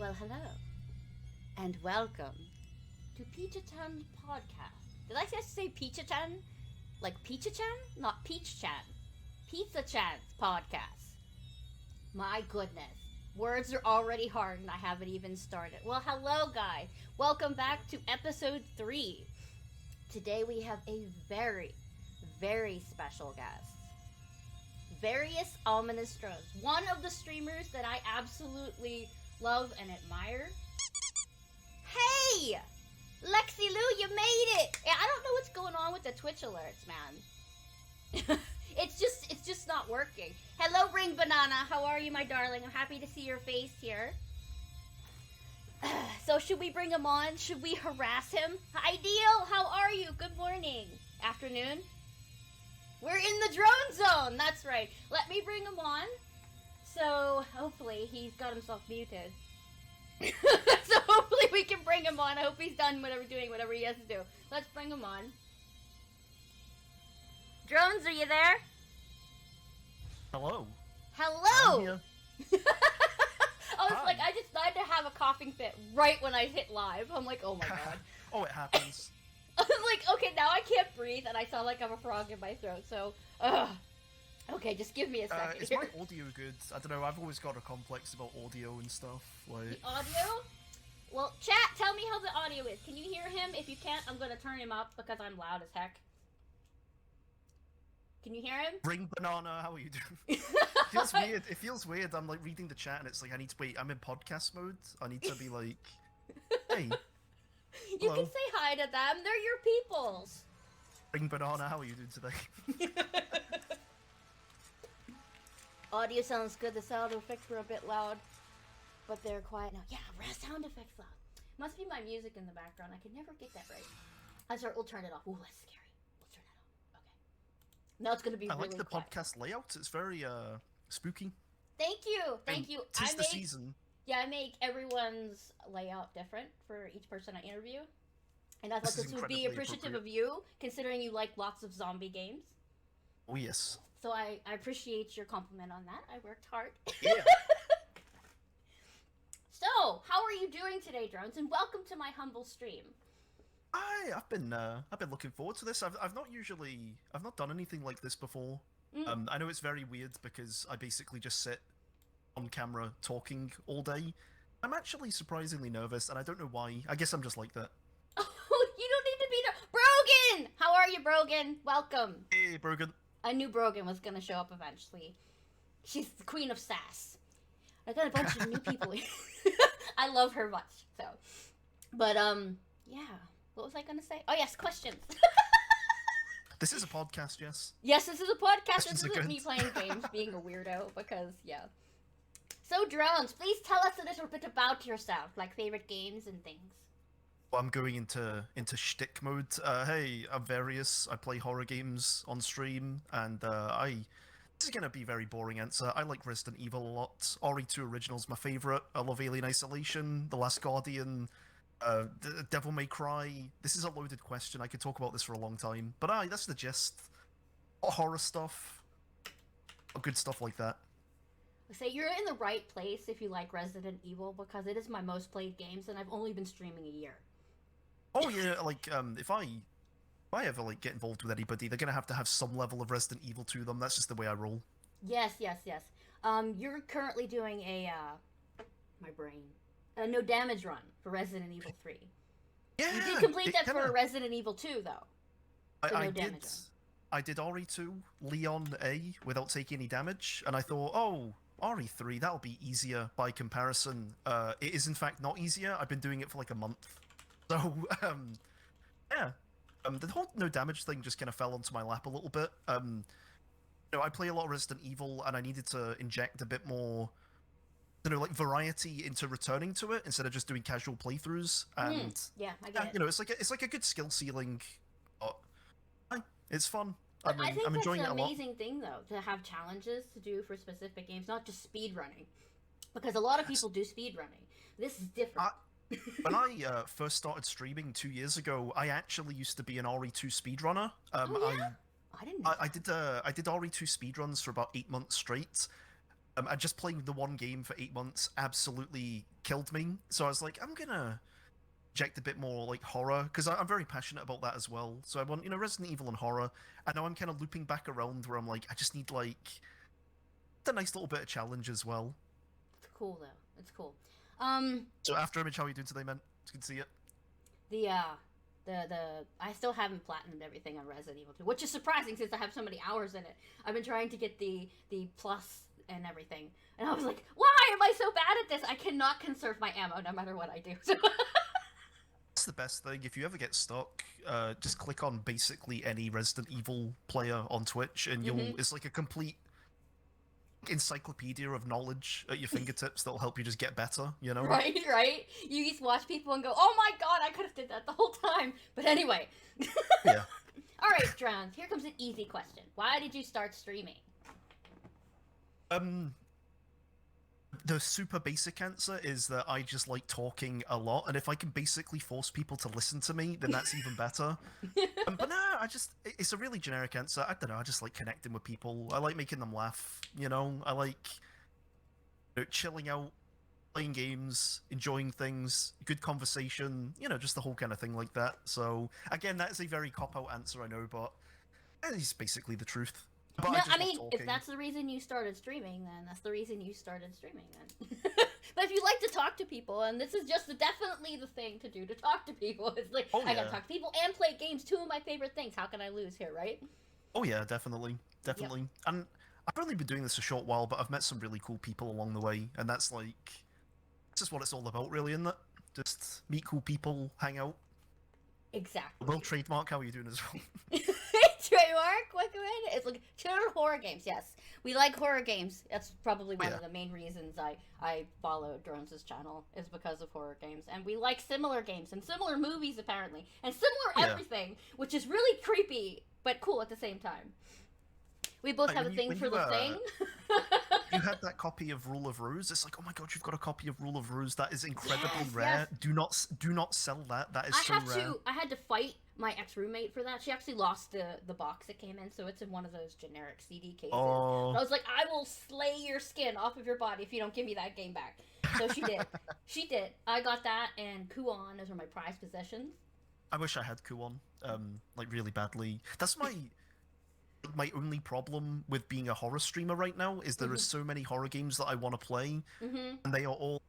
Well, hello, and welcome to Pizzachan podcast. Did I just say Pizzachan? Like Pizzachan? Not Peach-chan. Pizzachan's podcast. My goodness. Words are already hard and I haven't even started. Well, hello, guys. Welcome back to episode 3. Today we have a very, very special guest. VariousOminousDrones. One of the streamers that I absolutely love and admire. Hey! Lexi Lou, you made it! Yeah, I don't know what's going on with the Twitch alerts, man. it's just not working. Hello, Ring Banana. How are you, my darling? I'm happy to see your face here. So should we bring him on? Should we harass him? Ideal, how are you? Good morning. Afternoon? We're in the drone zone! That's right. Let me bring him on. So, hopefully, he's got himself muted. So hopefully we can bring him on. I hope he's done doing whatever he has to do. Let's bring him on. Drones, are you there? Hello. Hello! I was Hi. like, I just died to have a coughing fit right when I hit live. I'm like, oh my god. Oh, it happens. I'm like, okay, now I can't breathe and I sound like I have a frog in my throat, so, okay, just give me a second Is here. my audio good? I don't know, I've always got a complex about audio and stuff. Like, The audio? Well, chat, tell me how the audio is. Can you hear him? If you can't, I'm gonna turn him up because I'm loud as heck. Can you hear him? Ring Banana, how are you doing? Feels weird. It feels weird. I'm like reading the chat and it's like I need to wait. I'm in podcast mode. I need to be like, hey, You hello. can say hi to them. They're your peoples. Ring Banana, how are you doing today? Audio sounds good. The sound effects were a bit loud, but they're quiet now. Yeah, sound effects loud. Must be my music in the background. I can never get that right. I'm sorry. We'll turn it off. Ooh, that's scary. We'll turn it off. Okay. Now it's gonna be I really like the quiet. podcast layout. It's very spooky. Thank you. Thank you. Tis the season. Yeah, I make everyone's layout different for each person I interview. And I thought This is this would be incredibly appreciative appropriate. of you, considering you like lots of zombie games. Oh yes. So I appreciate your compliment on that. I worked hard. Yeah. So, how are you doing today, Drones? And welcome to my humble stream. I've been looking forward to this. I've not done anything like this before. I know it's very weird because I basically just sit on camera talking all day. I'm actually surprisingly nervous, and I don't know why. I guess I'm just like that. Oh, you don't need to be there. Brogan! How are you, Brogan? Welcome. Hey, Brogan. I knew Brogan was gonna show up eventually. She's the queen of sass. I got a bunch of new people. I love her much, so. But, yeah. What was I gonna say? Oh, yes, questions. This is a podcast, yes. Yes, this is a podcast. Questions This are isn't good. me playing games, being a weirdo, because, yeah. So, Drones, please tell us a little bit about yourself, like favorite games and things. Well, I'm going into shtick mode. Hey, I'm Various. I play horror games on stream, and this is gonna be a very boring answer. I like Resident Evil a lot. RE2 Original's my favorite. I love Alien Isolation, The Last Guardian, Devil May Cry. This is a loaded question. I could talk about this for a long time, but that's the gist. Horror stuff, good stuff like that. Say you're in the right place if you like Resident Evil, because it is my most played games, and I've only been streaming a year. Oh yeah, like if I ever like get involved with anybody, they're gonna have to have some level of Resident Evil to them. That's just the way I roll. Yes. You're currently doing a, my brain, a no damage run for Resident Evil 3. Yeah, You did complete it that kinda- for Resident Evil 2, though. The I no did. damage I did RE2 Leon A without taking any damage, and I thought, oh, RE3 that'll be easier by comparison. It is in fact not easier. I've been doing it for like a month, so yeah. The whole no damage thing just kind of fell onto my lap a little bit. I play a lot of Resident Evil, and I needed to inject a bit more, like variety into returning to it instead of just doing casual playthroughs. And Yeah, I get it. it's like a good skill ceiling. But, it's fun. But I think I'm that's enjoying an it a lot. amazing thing, though, to have challenges to do for specific games, not just speed running. Because a lot of people do speed running. This is different. When I first started streaming 2 years ago, I actually used to be an RE2 speedrunner. Oh, yeah? I didn't know. I did RE2 speedruns for about 8 months straight. And just playing the one game for 8 months absolutely killed me. So I was like, I'm gonna inject a bit more like horror because I'm very passionate about that as well. So I want Resident Evil and horror. And now I'm kind of looping back around where I'm like, I just need like a nice little bit of challenge as well. It's cool though. It's cool. Um, So after Image, how are you doing today, man? You can see it. the I still haven't platinumed everything on Resident Evil 2, which is surprising since I have so many hours in it. I've been trying to get the plus and everything, and I was like, why am I so bad at this? I cannot conserve my ammo no matter what I do. That's the best thing. If you ever get stuck, just click on basically any Resident Evil player on Twitch, and Mhm. it's like a complete encyclopedia of knowledge at your fingertips that'll help you just get better. Right, right. You just watch people and go, "Oh my god, I could have did that the whole time." But anyway. Yeah. All right, Drones. Here comes an easy question. Why did you start streaming? Um, the super basic answer is that I just like talking a lot, and if I can basically force people to listen to me, then that's even better. But no, it's a really generic answer. I don't know, I just like connecting with people. I like making them laugh, I like chilling out, playing games, enjoying things, good conversation, just the whole kind of thing like that. So, again, that is a very cop-out answer, I know, but it's basically the truth. But No, I just I love mean, if talking. that's the reason you started streaming, then that's the reason you started streaming, then. But if you like to talk to people, and this is just definitely the thing to do to talk to people, it's like, Oh, I gotta yeah. talk to people and play games, two of my favorite things. How can I lose here, right? Oh, yeah, definitely. Definitely. And I've only been doing this a short while, but I've met some really cool people along the way, and that's like, it's just what it's all about, really, isn't it? Just meet cool people, hang out. Exactly. Will trademark, how are you doing as well? Trademark? What can I do? It's like children horror games. Yes, we like horror games. That's probably one Yeah. of the main reasons I follow Drones' channel is because of horror games, and we like similar games and similar movies apparently, and similar Yeah. everything, which is really creepy but cool at the same time. We both Like, have a when thing for the thing. you had that copy of Rule of Rose, it's like, oh my god, you've got a copy of Rule of Rose. That is incredibly Yes, rare. yes. Do not sell that. That is I so have rare. to. I had to fight my ex roommate for that. She actually lost the box it came in, so it's in one of those generic CD cases. Oh. And I was like, I will slay your skin off of your body if you don't give me that game back. So she did. She did. I got that and Kuon. Those were my prized possessions. I wish I had Kuon, like really badly. That's my only problem with being a horror streamer right now is there are so many horror games that I want to play, Mm-hmm. and they are all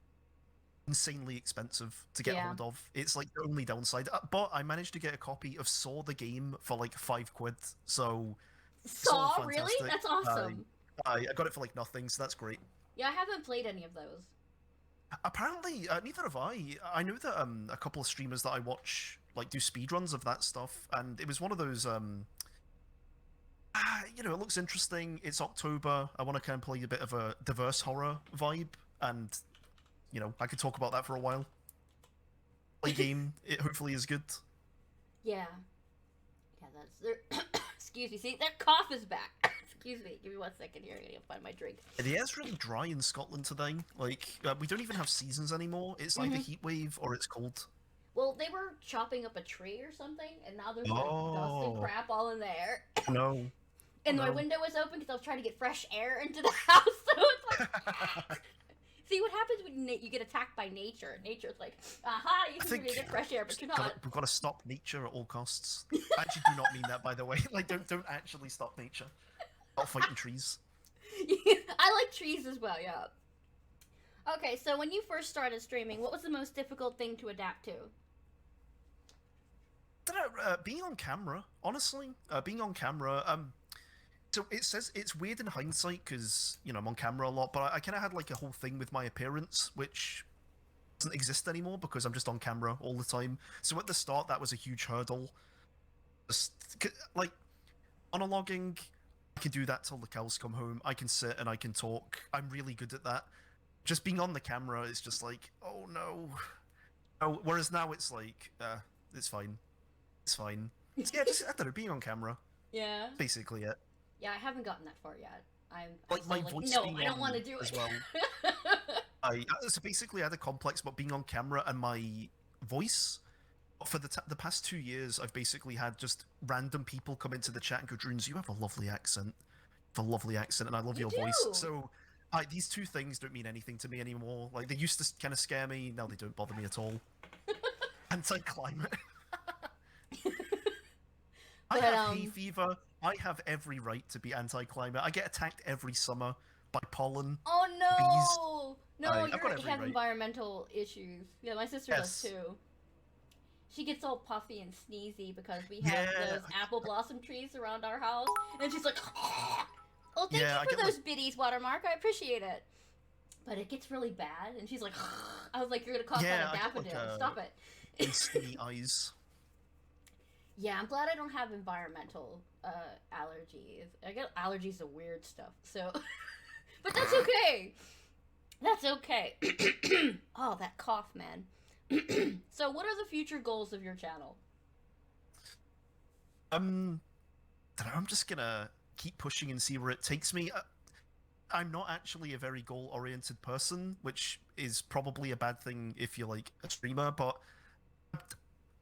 insanely expensive to get Yeah. hold of. It's like the only downside. But I managed to get a copy of Saw the game for like £5, so it's all Saw, really? fantastic. That's awesome. I got it for like nothing, so that's great. Yeah, I haven't played any of those. Apparently, neither have I. I know that a couple of streamers that I watch like do speedruns of that stuff, and it was one of those it looks interesting. It's October. I want to kind of play a bit of a diverse horror vibe, and I could talk about that for a while. Play game. It hopefully is good. Yeah. Yeah, that's there. Excuse me. See, that cough is back. Excuse me. Give me 1 second here. I gotta find my drink. The air's really dry in Scotland today. Like we don't even have seasons anymore. It's either heat wave or it's cold. Well, they were chopping up a tree or something, and now there's like dust and Oh. crap all in the air. No. And my no. window was open because I was trying to get fresh air into the house. So it's like, see what happens when you get attacked by nature. Nature's like, aha, you can get fresh air, but you're not. We've got to stop nature at all costs. I actually do not mean that, by the way. Like, don't actually stop nature. Stop fighting trees. I like trees as well, yeah. Okay, so when you first started streaming, what was the most difficult thing to adapt to? I don't know, being on camera, honestly, being on camera. So it says it's weird in hindsight because I'm on camera a lot, but I kind of had like a whole thing with my appearance, which doesn't exist anymore because I'm just on camera all the time. So at the start, that was a huge hurdle. Just, like monologuing, I can do that till the cows come home. I can sit and I can talk. I'm really good at that. Just being on the camera is just like, oh no. Oh, whereas now it's like, it's fine. It's fine. Yeah, just I don't know, being on camera. Yeah. Basically it. Yeah, I haven't gotten that far yet. I'm Like my still voice no, being I don't on want to do as it. well. So basically I had a complex about being on camera and my voice. For the past 2 years, I've basically had just random people come into the chat and go, Drones, you have a lovely accent. You have a lovely accent, and I love You your voice. do. So These two things don't mean anything to me anymore. Like, they used to kind of scare me, now they don't bother me at all. Anti-climate. I But have hay fever. I have every right to be anti-climate. I get attacked every summer by pollen, bees. oh no, I've got you every have right. environmental issues. Yeah, my sister does Yes. too. She gets all puffy and sneezy because we have Yeah. those apple blossom trees around our house, and she's like, "Oh, thank Yeah, I you for get, those biddies, Watermark. I appreciate it." But it gets really bad, and she's like, "I was like, you're gonna cough Yeah, on a I get, daffodil. Stop it." skinny eyes. Yeah, I'm glad I don't have environmental allergies. I get allergies to weird stuff, so. But that's okay. That's okay. Oh, that cough, man. So, what are the future goals of your channel? I'm just gonna keep pushing and see where it takes me. I'm not actually a very goal-oriented person, which is probably a bad thing if you're like a streamer, but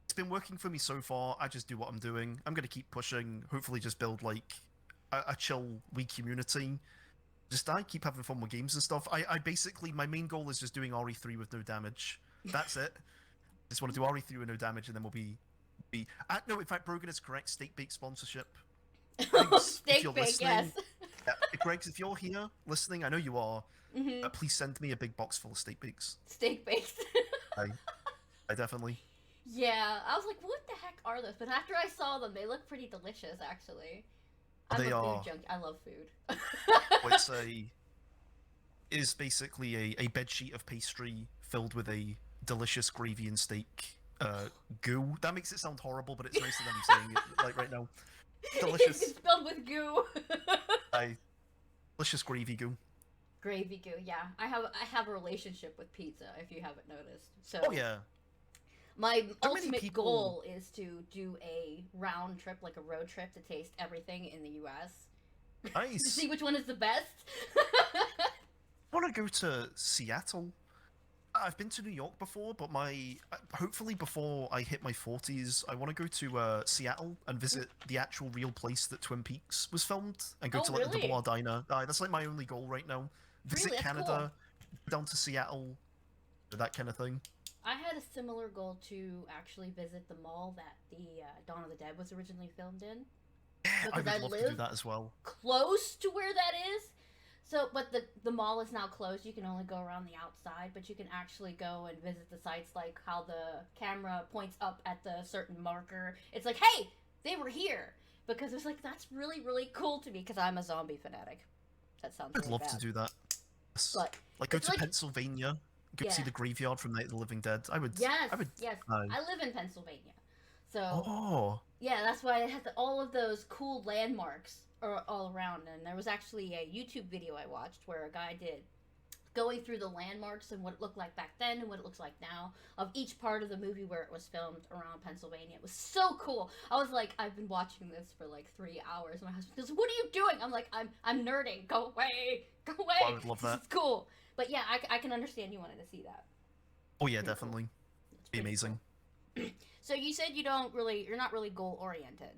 it's been working for me so far. I just do what I'm doing. I'm gonna keep pushing, hopefully just build like a chill, wee community. Just I keep having fun with games and stuff. I basically, my main goal is just doing RE3 with no damage. That's it. Just want to do RE3 with no damage, and then we'll be. No, in fact, Brogan is correct. Steak Bake sponsorship. Greggs, if Steak you're bake, listening, yes. Greggs, if you're here listening, I know you are. Mm-hmm. Please send me a big box full of steak bakes. Steak bakes. I definitely. Yeah, I was like, what the heck are those? But after I saw them, they look pretty delicious, actually. I'm They a are. food junkie. I love food. It's is basically a bed sheet of pastry filled with a delicious gravy and steak goo. That makes it sound horrible, but it's nicer than I'm saying it like right now. Delicious. It's filled with goo. Delicious gravy goo. Gravy goo, yeah. I have a relationship with pizza, if you haven't noticed. So Oh yeah. my So many ultimate people- goal is to do a round trip, like a road trip, to taste everything in the U.S. to Nice. see which one is the best. I want to go to Seattle. I've been to New York before, but hopefully before I hit my 40s, I want to go to Seattle and visit the actual real place that Twin Peaks was filmed, and go Oh, to like the really? Double R Diner. That's like my only goal right now. Visit Really? That's Canada, down to Seattle, that kind of thing. I had a similar goal to actually visit the mall that the Dawn of the Dead was originally filmed in. I would Because I love to do live that as well. close to where that is. So, but the mall is now closed. You can only go around the outside, but you can actually go and visit the sites, like how the camera points up at the certain marker. It's like, hey, they were here. Because it's like, that's really, really cool to me, because I'm a zombie fanatic. That sounds I'd really love bad. to do that. Yes. But Like go it's to like- Pennsylvania, go see Yeah. the graveyard from Night of the Living Dead. I would. yes, I would. yes. uh, I live in Pennsylvania. So, Oh. yeah, that's why I had all of those cool landmarks are all around. And there was actually a YouTube video I watched where a guy did going through the landmarks and what it looked like back then and what it looks like now of each part of the movie where it was filmed around Pennsylvania. It was so cool. I was like, I've been watching this for like 3 hours. My husband goes, "What are you doing?" I'm like, I'm nerding. Go away. Go away. I would love that. This is cool. But yeah, I can understand you wanted to see that. Oh yeah, Pretty cool. definitely. It's Be pretty amazing. cool. So you said you're not really goal oriented.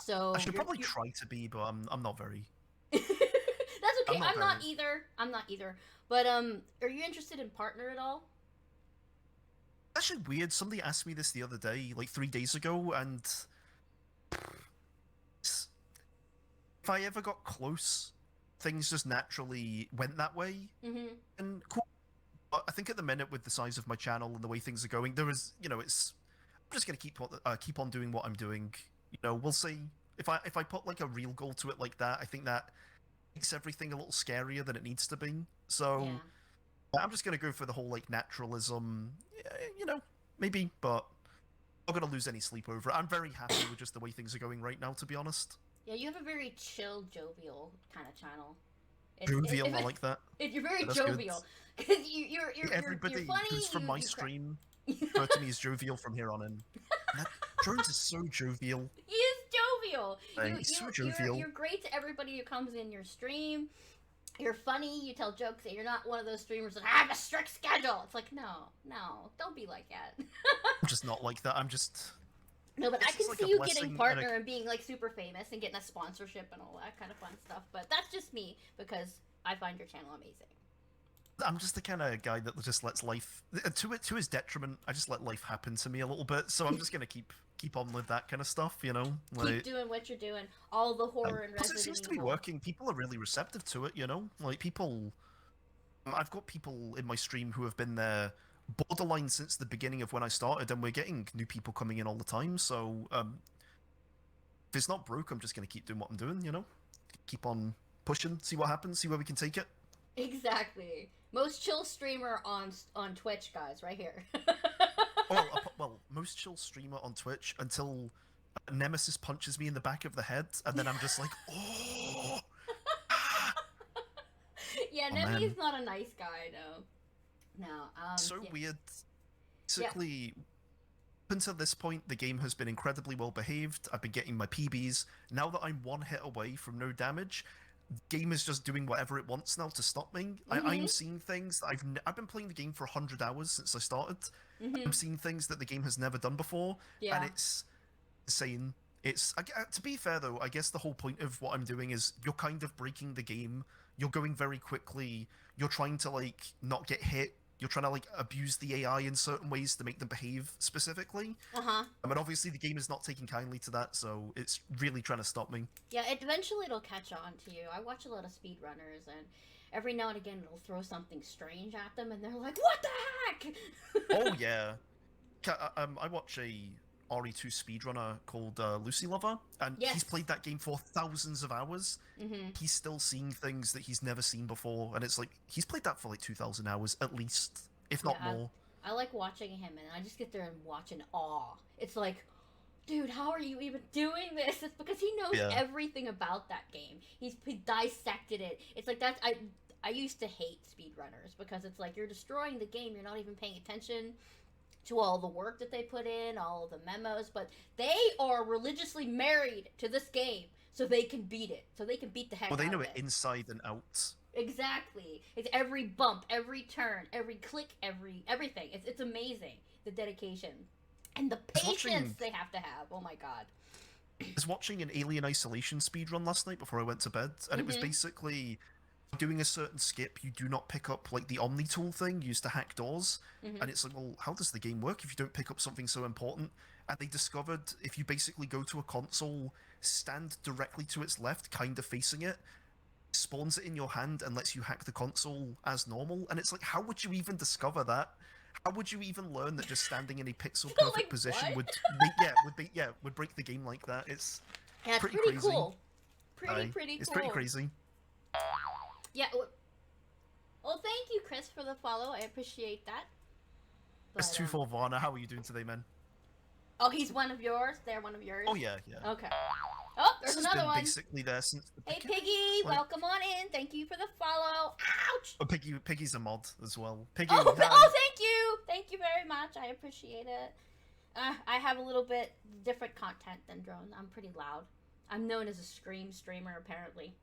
So I should you're- probably you- try to be, but I'm not very. That's okay. I'm not I'm not very- either. I'm not either. But are you interested in partner at all? Actually, weird. Somebody asked me this the other day, like 3 days ago, and if I ever got close, things just naturally went that way. Mm-hmm. And cool. But I think at the minute, with the size of my channel and the way things are going, there is, it's. I'm just gonna keep on doing what I'm doing. We'll see. If I put like a real goal to it like that, I think that makes everything a little scarier than it needs to be. So. Yeah. I'm just gonna go for the whole like naturalism, maybe, but I'm not gonna lose any sleep over it. I'm very happy with just the way things are going right now, to be honest. Yeah, you have a very chill, jovial kind of channel. Jovial, I like that. You're very That's good. jovial because you're Everybody funny. who's from my you cra- stream refer to me as jovial from here on in. And Drones is so jovial. He is jovial. He's so jovial. You're great to everybody who comes in your stream. You're funny. You tell jokes. And you're not one of those streamers that have a strict schedule. It's like, no, don't be like that. I'm just not like that. I'm just. No, but I It's can like see a you blessing getting and partner a- and being like super famous and getting a sponsorship and all that kind of fun stuff. But that's just me because I find your channel amazing. I'm just the kind of guy that just lets life, to his detriment. I just let life happen to me a little bit. So I'm just gonna keep on with that kind of stuff, you know. Keep doing what you're doing. All the horror and Plus, it Resident seems to be Evil. working. People are really receptive to it, you know. Like people, I've got people in my stream who have been there borderline since the beginning of when I started, and we're getting new people coming in all the time. So if it's not broke, I'm just gonna keep doing what I'm doing, you know. Keep on pushing, see what happens, see where we can take it. Exactly. Most chill streamer on Twitch, guys, right here. Well, most chill streamer on Twitch until Nemesis punches me in the back of the head, and then I'm just like, oh. Yeah, Oh, Nemi is man. not a nice guy, no. No. So Yeah. weird. Basically, up until this point, the game has been incredibly well behaved. I've been getting my PBs. Now that I'm one hit away from no damage, the game is just doing whatever it wants now to stop me. I'm seeing things that I've been playing the game for 100 hours since I started. I'm seeing things that the game has never done before, and it's insane. It's to be fair though, I guess the whole point of what I'm doing is you're kind of breaking the game. You're going very quickly. You're trying to like not get hit. You're trying to like abuse the AI in certain ways to make them behave specifically. And obviously the game is not taking kindly to that, so it's really trying to stop me. Yeah, eventually it'll catch on to you. I watch a lot of speedrunners, and every now and again it'll throw something strange at them, and they're like, "What the heck?" Oh yeah. I watch a RE2 speedrunner called Lucy Lover, and he's played that game for thousands of hours. He's still seeing things that he's never seen before, and it's like he's played that for like 2,000 hours at least, if not more. I like watching him, and I just get there and watch in awe. It's like, dude, how are you even doing this? It's because he knows everything about that game. He dissected it. It's like that's I used to hate speedrunners because it's like you're destroying the game. You're not even paying attention to all the work that they put in, all of the memos, but they are religiously married to this game so they can beat it. So they can beat the heck out of it. Well, they know it inside and out. Exactly. It's every bump, every turn, every click, everything. It's amazing, the dedication and the patience they have to have. Oh my god. I was watching an Alien Isolation speedrun last night before I went to bed, and it was basically doing a certain skip, you do not pick up like the Omni tool thing used to hack doors, and it's like, well, how does the game work if you don't pick up something so important? And they discovered if you basically go to a console, stand directly to its left, kind of facing it, spawns it in your hand and lets you hack the console as normal. And it's like, how would you even discover that? How would you even learn that just standing in a pixel perfect like, position would break the game like that? It's pretty crazy. Cool. Pretty cool. It's pretty crazy. Yeah. Well, thank you, Chris, for the follow. I appreciate that. It's 2-4 Varna. How are you doing today, man? Oh, he's one of yours? They're one of yours? Oh, yeah. Okay. Oh, there's this another has been one. Basically there since the Hey, Piggy, welcome on in. Thank you for the follow. Ouch! Oh, Piggy's a mod as well. Piggy, oh, thank you! Thank you very much. I appreciate it. I have a little bit different content than Drone. I'm pretty loud. I'm known as a scream streamer, apparently.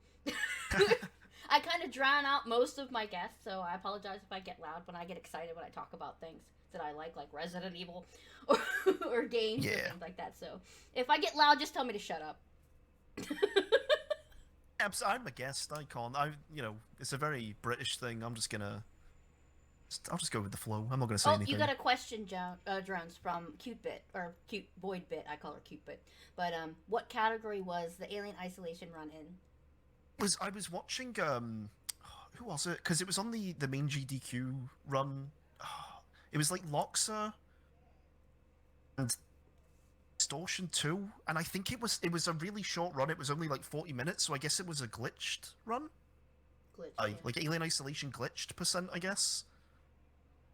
I kind of drown out most of my guests, so I apologize if I get loud when I get excited when I talk about things that I like Resident Evil or games or things like that. So if I get loud, just tell me to shut up. I'm a guest. I can't. It's a very British thing. I'll just go with the flow. I'm not gonna say anything. You got a question, Drones, from Cute or Cute Void Bit. I call her Cute Bit. But what category was the Alien Isolation run in? I was watching who was it? Because it was on the main GDQ run. It was like Loxa and Distortion 2, and I think it was a really short run. It was only like 40 minutes, so I guess it was a glitched run. Like Alien Isolation glitched %, I guess.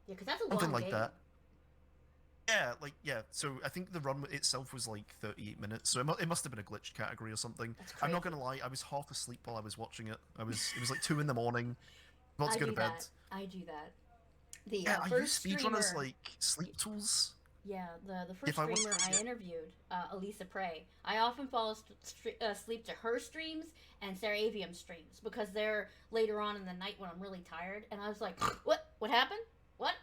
Yeah, because that's a something long like game. that. Yeah, so I think the run itself was like 38 minutes, so it must have been a glitched category or something. I'm not gonna lie, I was half asleep while I was watching it. It was like 2 in the morning, about to go to bed. I do that. I use speedrunners like sleep tools. Yeah, the first streamer I interviewed, Elisa Prey, I often fall asleep to her streams and Sarah Avium's streams because they're later on in the night when I'm really tired, and I was like, what happened? What?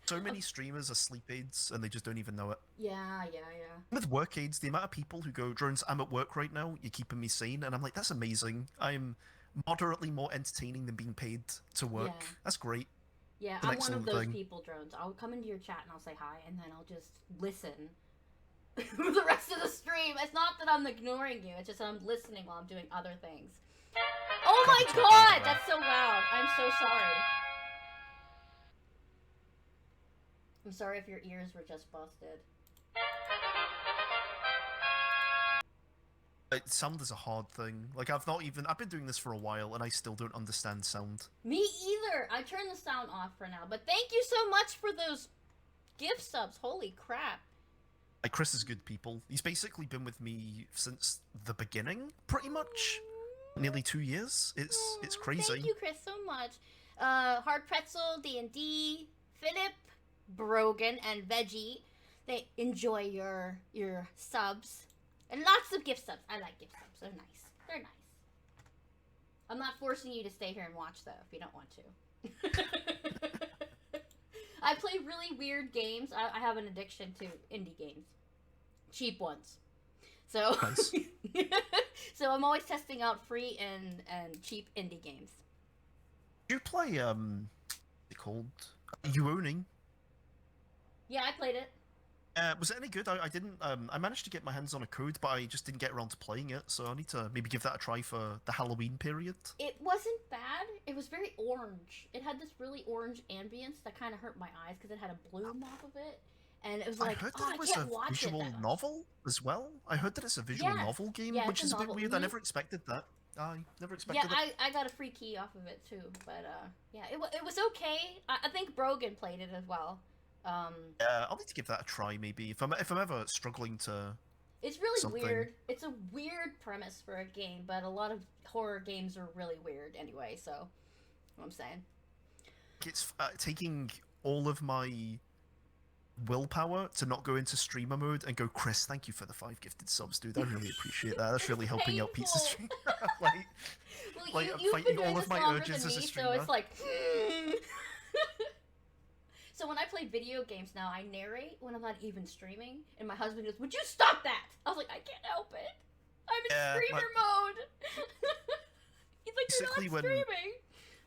So many streamers are sleep aids and they just don't even know it. Yeah. With work aids, the amount of people who go, Drones, I'm at work right now, you're keeping me sane, and I'm like, that's amazing. I'm moderately more entertaining than being paid to work. Yeah. That's great. Yeah, It's an I'm one of excellent those thing. people, Drones. I'll come into your chat and I'll say hi, and then I'll just listen for the rest of the stream. It's not that I'm ignoring you, it's just that I'm listening while I'm doing other things. Oh Glad my it's okay god, either way. that's so loud. I'm so sorry. I'm sorry if your ears were just busted. Sound is a hard thing. Like I've been doing this for a while and I still don't understand sound. Me either. I turned the sound off for now, but thank you so much for those gift subs. Holy crap. Like Chris is good people. He's basically been with me since the beginning, pretty much. Nearly 2 years. It's crazy. Thank you, Chris, so much. Hard Pretzel, D&D, Philip, Brogan, and Veggie. They enjoy your subs. And lots of gift subs. I like gift subs. They're nice. They're nice. I'm not forcing you to stay here and watch, though, if you don't want to. I play really weird games. I have an addiction to indie games. Cheap ones. So, Nice. so I'm always testing out free and cheap indie games. Do you play what's it called? You owning? Yeah, I played it. Was it any good? I didn't. I managed to get my hands on a code, but I just didn't get around to playing it. So I need to maybe give that a try for the Halloween period. It wasn't bad. It was very orange. It had this really orange ambience that kind of hurt my eyes because it had a bloom off of it, and it was like, I heard oh, that I it was can't a watch visual it that much. novel as well. I heard that it's a visual Yes. novel game, Yeah, which it's is a a bit novel. weird. I never expected that. I never expected Yeah, it. I got a free key off of it too, but yeah, it was okay. I think Brogan played it as well. Yeah, I'll need to give that a try maybe if I'm ever struggling to. It's really Something. weird. It's a weird premise for a game, but a lot of horror games are really weird anyway. So, what I'm saying. It's taking all of my willpower to not go into streamer mode and go, Chris, thank you for the 5 gifted subs, dude. I really appreciate that. That's really helping out Pizza Painful. Stream. like, Well, like I'm you've fighting been doing all of this my longer urges than as a me, streamer. so it's like. So when I play video games now, I narrate when I'm not even streaming, and my husband goes, "Would you stop that?" I was like, "I can't help it. I'm in streamer mode." He's like, Basically, "You're when not streaming."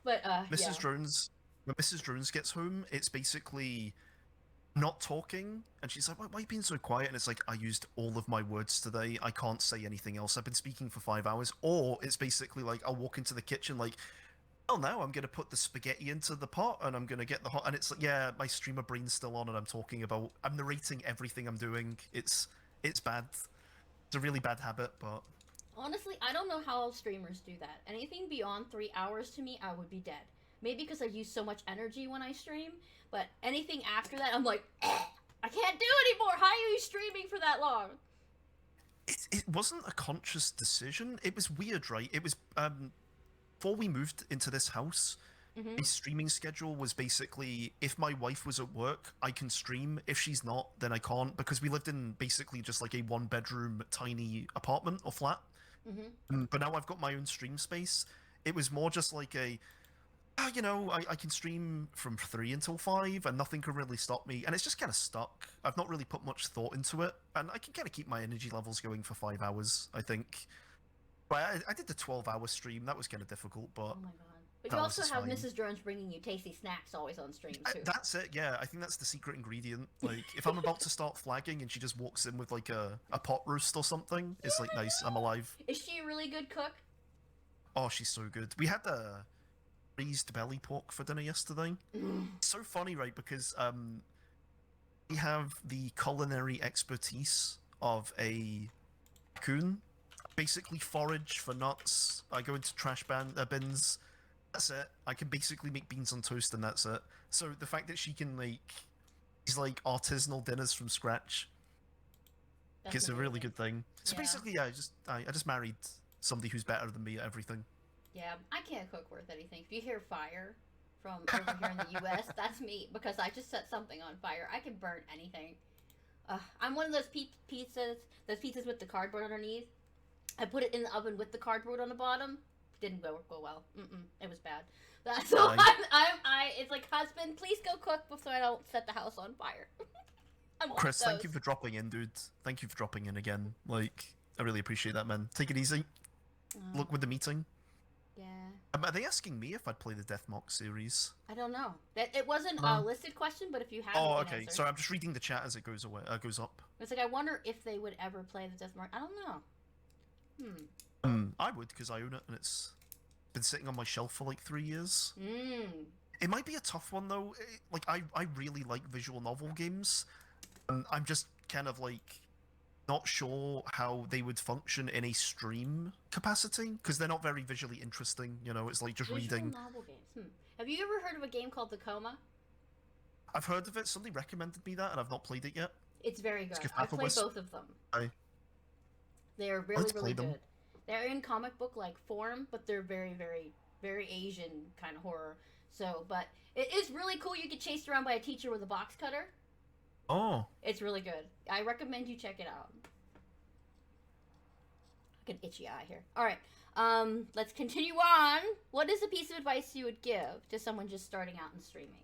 But Mrs. yeah. Drones, when Mrs. Drones gets home, it's basically not talking, and she's like, why are you being so quiet? And it's like, I used all of my words today. I can't say anything else. I've been speaking for 5 hours. Or it's basically like, I'll walk into the kitchen like, well, now I'm going to put the spaghetti into the pot and I'm going to get the hot. And it's like, yeah, my streamer brain's still on and I'm narrating everything I'm doing. It's bad. It's a really bad habit, but. Honestly, I don't know how streamers do that. Anything beyond 3 hours to me, I would be dead. Maybe because I use so much energy when I stream, but anything after that, I'm like, I can't do anymore. How are you streaming for that long? It wasn't a conscious decision. It was weird, right? It was before we moved into this house, my streaming schedule was basically, if my wife was at work, I can stream. If she's not, then I can't, because we lived in basically just like a 1-bedroom tiny apartment or flat. But now I've got my own stream space. It was more just like I can stream from 3 until 5 and nothing can really stop me, and it's just kind of stuck. I've not really put much thought into it, and I can kind of keep my energy levels going for 5 hours, I think. But I did the 12-hour stream. That was kind of difficult, but. Oh my god. But you also have Mrs. Drones bringing you tasty snacks always on stream, too. That's it, yeah. I think that's the secret ingredient. Like, if I'm about to start flagging and she just walks in with, like, a pot roast or something, it's like, nice, I'm alive. Is she a really good cook? Oh, she's so good. We had the braised belly pork for dinner yesterday. It's so funny, right, because we have the culinary expertise of a raccoon. Basically forage for nuts. I go into trash bins. That's it. I can basically make beans on toast and that's it. So the fact that she can make these like artisanal dinners from scratch is a really good thing. So basically, yeah, I just married somebody who's better than me at everything. Yeah, I can't cook worth anything. If you hear fire from over here in the US, that's me, because I just set something on fire. I can burn anything. I'm one of those pizzas with the cardboard underneath. I put it in the oven with the cardboard on the bottom. Didn't go well. It was bad. So it's like, husband, please go cook so I don't set the house on fire. Chris, thank you for dropping in, dude. Thank you for dropping in again. Like, I really appreciate that, man. Take it easy. Look with the meeting. Yeah. Are they asking me if I'd play the Deathmark series? I don't know. It wasn't a No. listed question, but if you have, Oh, you can okay. answer. Sorry, I'm just reading the chat as it goes up. It's like I wonder if they would ever play the Death Mark. I don't know. I would because I own it and it's been sitting on my shelf for like 3 years. It might be a tough one though. Like I really like visual novel games, and I'm just kind of like not sure how they would function in a stream capacity because they're not very visually interesting. You know, it's like just Visual reading. novel games. Have you ever heard of a game called The Coma? I've heard of it. Somebody recommended me that, and I've not played it yet. It's very good. I played both of them. They're really, really good. They're in comic book like form, but they're very, very, very Asian kind of horror. So, but it is really cool. You get chased around by a teacher with a box cutter. Oh. It's really good. I recommend you check it out. Like an itchy eye here. All right. Let's continue on. What is a piece of advice you would give to someone just starting out in streaming?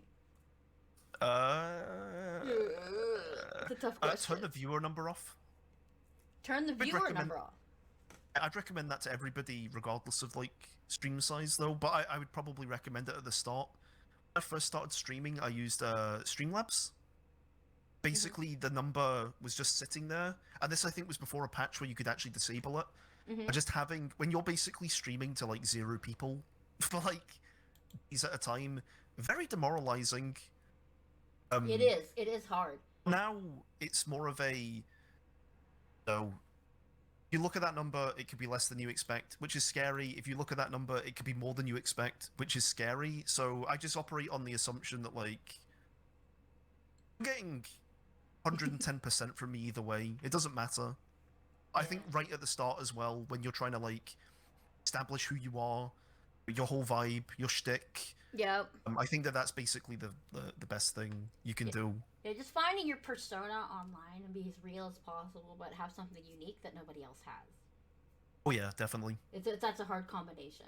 It's a tough question. Turn the viewer number off. Turn the viewer number off. I'd recommend that to everybody, regardless of like stream size, though. But I would probably recommend it at the start. When I first started streaming, I used Streamlabs. Basically, the number was just sitting there, and this I think was before a patch where you could actually disable it. Just having when you're basically streaming to like 0 people for like days at a time, very demoralizing. It is. It is hard. Now it's more of a you look at that number, it could be less than you expect, which is scary. If you look at that number, it could be more than you expect, which is scary. So I just operate on the assumption that like I'm getting 110% from me either way. It doesn't matter. I think right at the start as well, when you're trying to like establish who you are, your whole vibe, your shtick. Yep. I think that's basically the best thing you can do. Yeah, just finding your persona online and be as real as possible, but have something unique that nobody else has. Oh yeah, definitely. That's a hard combination.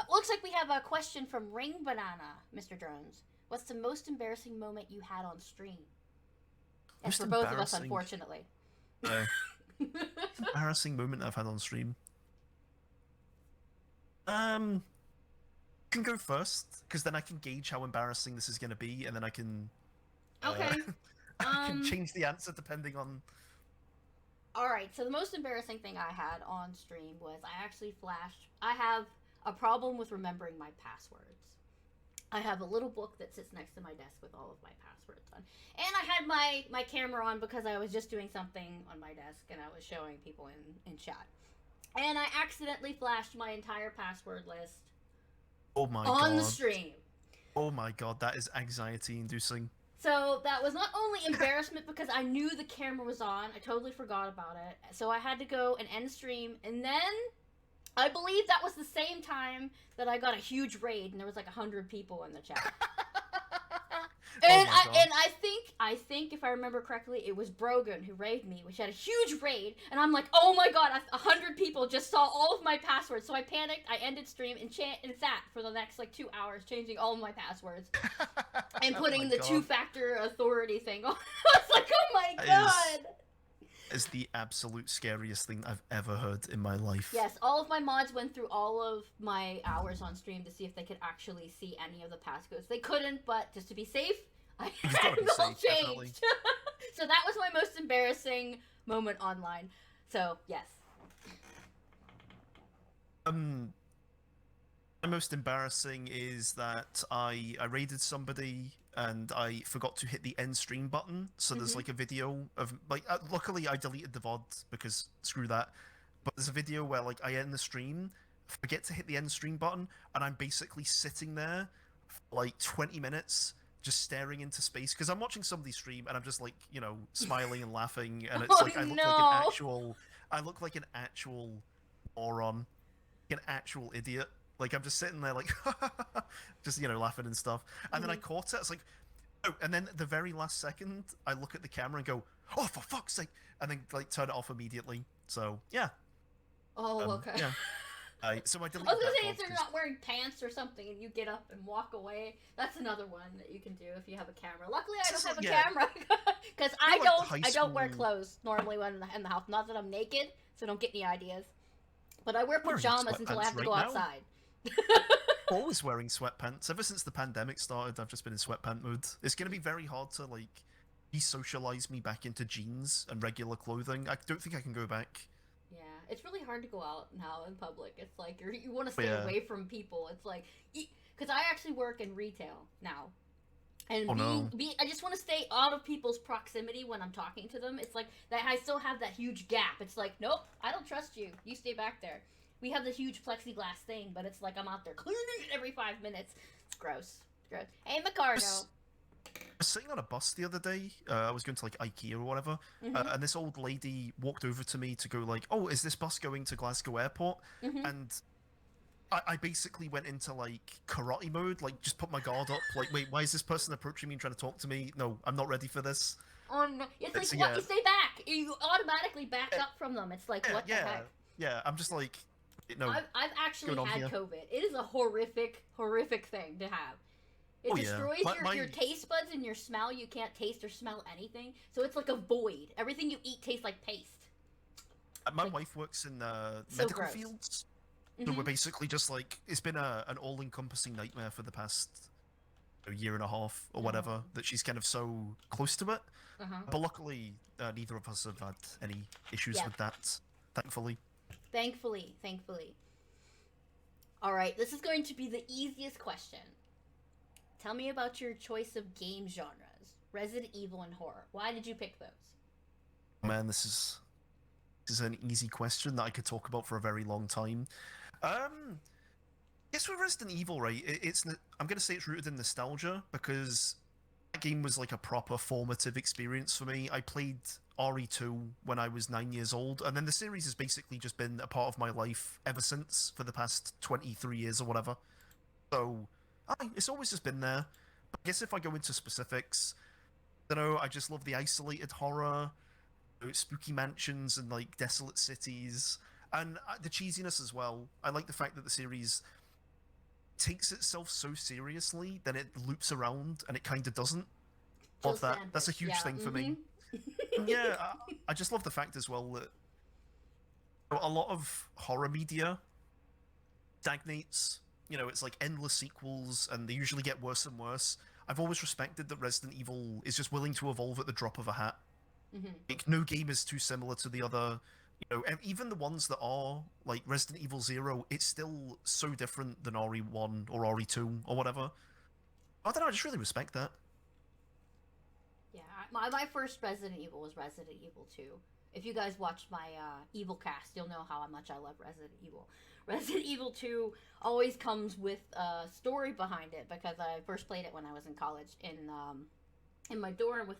Looks like we have a question from Ring Banana, Mr. Drones. What's the most embarrassing moment you had on stream? And for both of us, unfortunately. Embarrassing moment I've had on stream. Can go first because then I can gauge how embarrassing this is going to be, and then I can. Okay. I can change the answer depending on. All right. So the most embarrassing thing I had on stream was I actually flashed. I have a problem with remembering my passwords. I have a little book that sits next to my desk with all of my passwords on, and I had my camera on because I was just doing something on my desk and I was showing people in chat, and I accidentally flashed my entire password list. Oh my god. On the stream. Oh my god, that is anxiety-inducing. So that was not only embarrassment because I knew the camera was on, I totally forgot about it. So I had to go and end stream, and then I believe that was the same time that I got a huge raid, and there was like 100 people in the chat. And I think if I remember correctly, it was Brogan who raided me, which had a huge raid, and I'm like, oh my god, 100 people just saw all of my passwords. So I panicked, I ended stream and sat for the next like 2 hours changing all of my passwords and putting the two-factor authority thing on. I was like, oh my god. Is the absolute scariest thing I've ever heard in my life. Yes, all of my mods went through all of my hours on stream to see if they could actually see any of the passcodes. They couldn't, but just to be safe, I had them all changed. So that was my most embarrassing moment online. So, yes. The most embarrassing is that I raided somebody and I forgot to hit the end stream button. So there's like a video of like luckily I deleted the VOD because screw that. But there's a video where like I end the stream, forget to hit the end stream button, and I'm basically sitting there for like 20 minutes just staring into space because I'm watching somebody stream and I'm just like, you know, smiling and laughing, and it's like I look like an actual moron, an actual idiot. Like, I'm just sitting there, like, just, you know, laughing and stuff. And then I caught it. It's like, oh, and then at the very last second, I look at the camera and go, oh, for fuck's sake. And then, like, turn it off immediately. So, yeah. Oh, okay. Yeah. So I deleted I was going to say, if they're not wearing pants or something and you get up and walk away, that's another one that you can do if you have a camera. Luckily, I don't have a camera because I don't wear clothes normally when in the house. Not that I'm naked, so don't get any ideas. But I wear pajamas until I have to go outside. always wearing sweatpants. Ever since the pandemic started, I've just been in sweatpant mode. It's going to be very hard to, like, de-socialize me back into jeans and regular clothing. I don't think I can go back. Yeah, it's really hard to go out now in public. It's like you want to But stay yeah. away from people. It's like, because I actually work in retail now, and Oh no. I just want to stay out of people's proximity when I'm talking to them. It's like that I still have that huge gap. It's like, nope, I don't trust you. You stay back there. We have this huge plexiglass thing, but it's like I'm out there cleaning it every 5 minutes. It's gross. It's gross. Hey, Micardo. I was sitting on a bus the other day. I was going to like IKEA or whatever, Mm-hmm. and this old lady walked over to me to go like, "Oh, is this bus going to Glasgow Airport?" Mm-hmm. And I basically went into like karate mode, like just put my guard up. Like, wait, why is this person approaching me and trying to talk to me? No, I'm not ready for this. On it's like So, what yeah. you stay back. You automatically back Yeah, up from them. It's like yeah, what the yeah, heck. yeah. I'm just like, no, I've actually going on had here? COVID. It is a horrific thing to have. It Oh yeah, destroys your taste buds and your smell. You can't taste or smell anything. So it's like a void. Everything you eat tastes like paste. my Like, wife works in so medical gross. fields, so Mm-hmm. we're basically just like it's been an all-encompassing nightmare for the past year and a half or Uh-huh. whatever that she's kind of so close to it. Uh-huh. But luckily, neither of us have had any issues Yep. with that, thankfully. Thankfully. All right, this is going to be the easiest question. Tell me about your choice of game genres. Resident Evil and horror. Why did you pick those? Man, this is an easy question that I could talk about for a very long time. Guess with Resident Evil, right? I'm gonna say it's rooted in nostalgia because that game was like a proper formative experience for me. I played RE2 when I was 9 years old, and then the series has basically just been a part of my life ever since for the past 23 years or whatever. So, it's always just been there. But I guess if I go into specifics, I don't know, I just love the isolated horror, spooky mansions and like desolate cities, and the cheesiness as well. I like the fact that the series takes itself so seriously, then it loops around and it kind of doesn't. Jill Love that. That's a Sandwich. huge Yeah. thing for me. Mm-hmm. And yeah, I just love the fact as well that a lot of horror media stagnates. You know, it's like endless sequels, and they usually get worse and worse. I've always respected that Resident Evil is just willing to evolve at the drop of a hat. Mm-hmm. Like, no game is too similar to the other. You know, and even the ones that are like Resident Evil Zero, it's still so different than RE1 or RE2 or whatever. I don't know. I just really respect that. Yeah, my first Resident Evil was Resident Evil 2. If you guys watched my Evil cast, you'll know how much I love Resident Evil. Resident Evil 2 always comes with a story behind it because I first played it when I was in college in my dorm with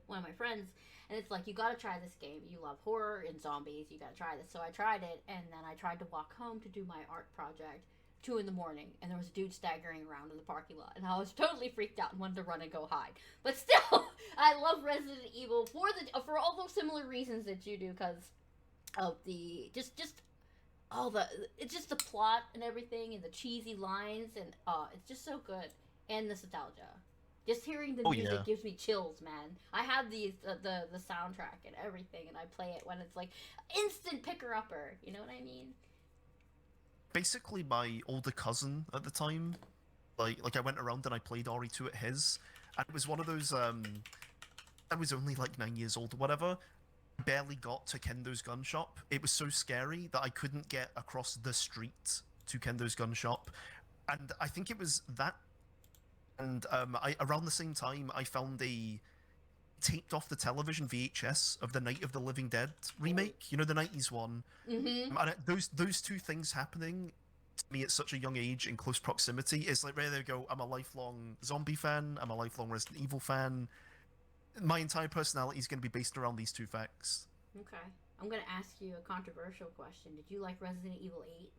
one of my friends, and it's like, you gotta try this game. You love horror and zombies. You gotta try this. So I tried it, and then I tried to walk home to do my art project. 2 in the morning, and there was a dude staggering around in the parking lot, and I was totally freaked out and wanted to run and go hide. But still, I love Resident Evil for all those similar reasons that you do, because of the just all the it's just the plot and everything, and the cheesy lines, and it's just so good, and the nostalgia. Just hearing the Oh music yeah. gives me chills, man. I have the soundtrack and everything, and I play it when it's like instant picker upper. You know what I mean? Basically, my older cousin at the time, like I went around and I played RE2 at his, and it was one of those. I was only like 9 years old or whatever. Barely got to Kendo's gun shop. It was so scary that I couldn't get across the street to Kendo's gun shop, and I think it was that. And I around the same time I found a taped off the television VHS of the Night of the Living Dead remake. You know, the '90s one. Mm-hmm. And those two things happening to me at such a young age in close proximity is like, there you go. I'm a lifelong zombie fan. I'm a lifelong Resident Evil fan. My entire personality is going to be based around these two facts. Okay. I'm gonna ask you a controversial question. Did you like Resident Evil 8?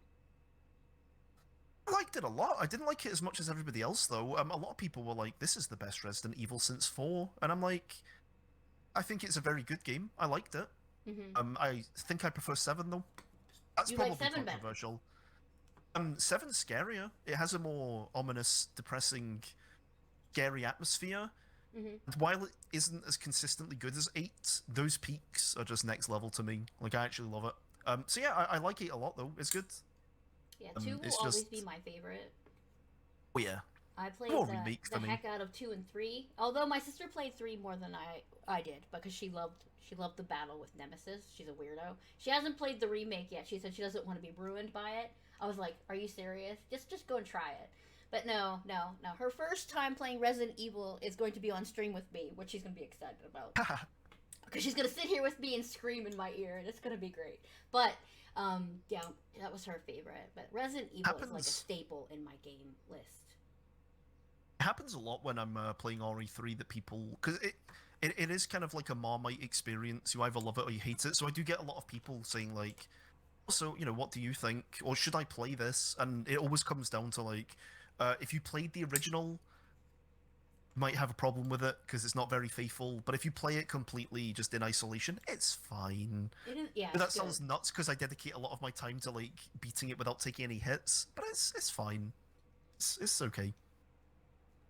I liked it a lot. I didn't like it as much as everybody else, though. A lot of people were like, "This is the best Resident Evil since 4," and I'm like, I think it's a very good game. I liked it. Mm-hmm. I think I prefer 7 though. That's You like probably 7 better? controversial. 7's scarier. It has a more ominous, depressing, scary atmosphere. Mm-hmm. And while it isn't as consistently good as 8, those peaks are just next level to me. Like, I actually love it. So yeah, I like 8 a lot though. It's good. Yeah, 2 will It's always just be my favorite. Oh yeah. I played More remakes the for me. heck out of 2 and 3. Although my sister played 3 more than I did because she loved the battle with Nemesis. She's a weirdo. She hasn't played the remake yet. She said she doesn't want to be ruined by it. I was like, "Are you serious? Just go and try it." But no, no, no. Her first time playing Resident Evil is going to be on stream with me, which she's going to be excited about. Because she's going to sit here with me and scream in my ear, and it's going to be great. But, yeah, that was her favorite. But Resident Evil is like a staple in my game list. It happens a lot when I'm playing RE3 that people... Because it is kind of like a Marmite experience. You either love it or you hate it. So I do get a lot of people saying, like, so, what do you think? Or should I play this? And it always comes down to, like, if you played the original, you might have a problem with it because it's not very faithful. But if you play it completely just in isolation, it's fine. It is, yeah. That sounds nuts because I dedicate a lot of my time to, like, beating it without taking any hits. But it's fine. It's okay.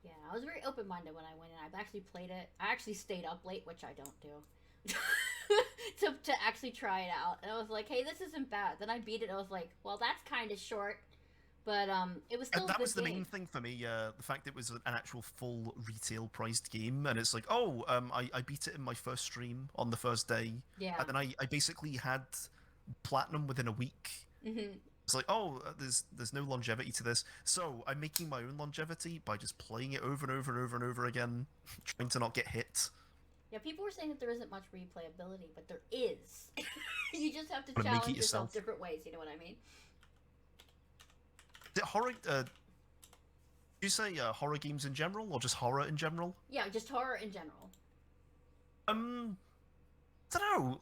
Yeah, I was very open-minded when I went in. I've actually played it. I actually stayed up late, which I don't do, to actually try it out. And I was like, hey, this isn't bad. Then I beat it. And I was like, well, that's kind of short. But it was still a good game. That was the main thing for me, the fact it was an actual full retail-priced game. And it's like, I beat it in my first stream on the first day. Yeah. And then I basically had platinum within a week. Mm-hmm. It's like, there's no longevity to this. So I'm making my own longevity by just playing it over and over and over and over again, trying to not get hit. Yeah, people were saying that there isn't much replayability, but there is. You just have to challenge yourself different ways, you know what I mean? Is it horror? Do you say horror games in general, or just horror in general? Yeah, just horror in general. I don't know.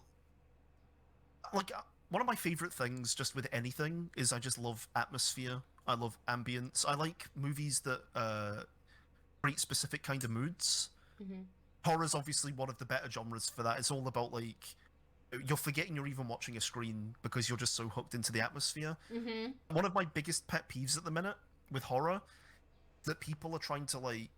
Like, one of my favorite things just with anything is I just love atmosphere. I love ambience. I like movies that create specific kind of moods. Mm-hmm. Horror's obviously one of the better genres for that. It's all about, like, you're forgetting you're even watching a screen because you're just so hooked into the atmosphere. Mm-hmm. One of my biggest pet peeves at the minute with horror, that people are trying to, like,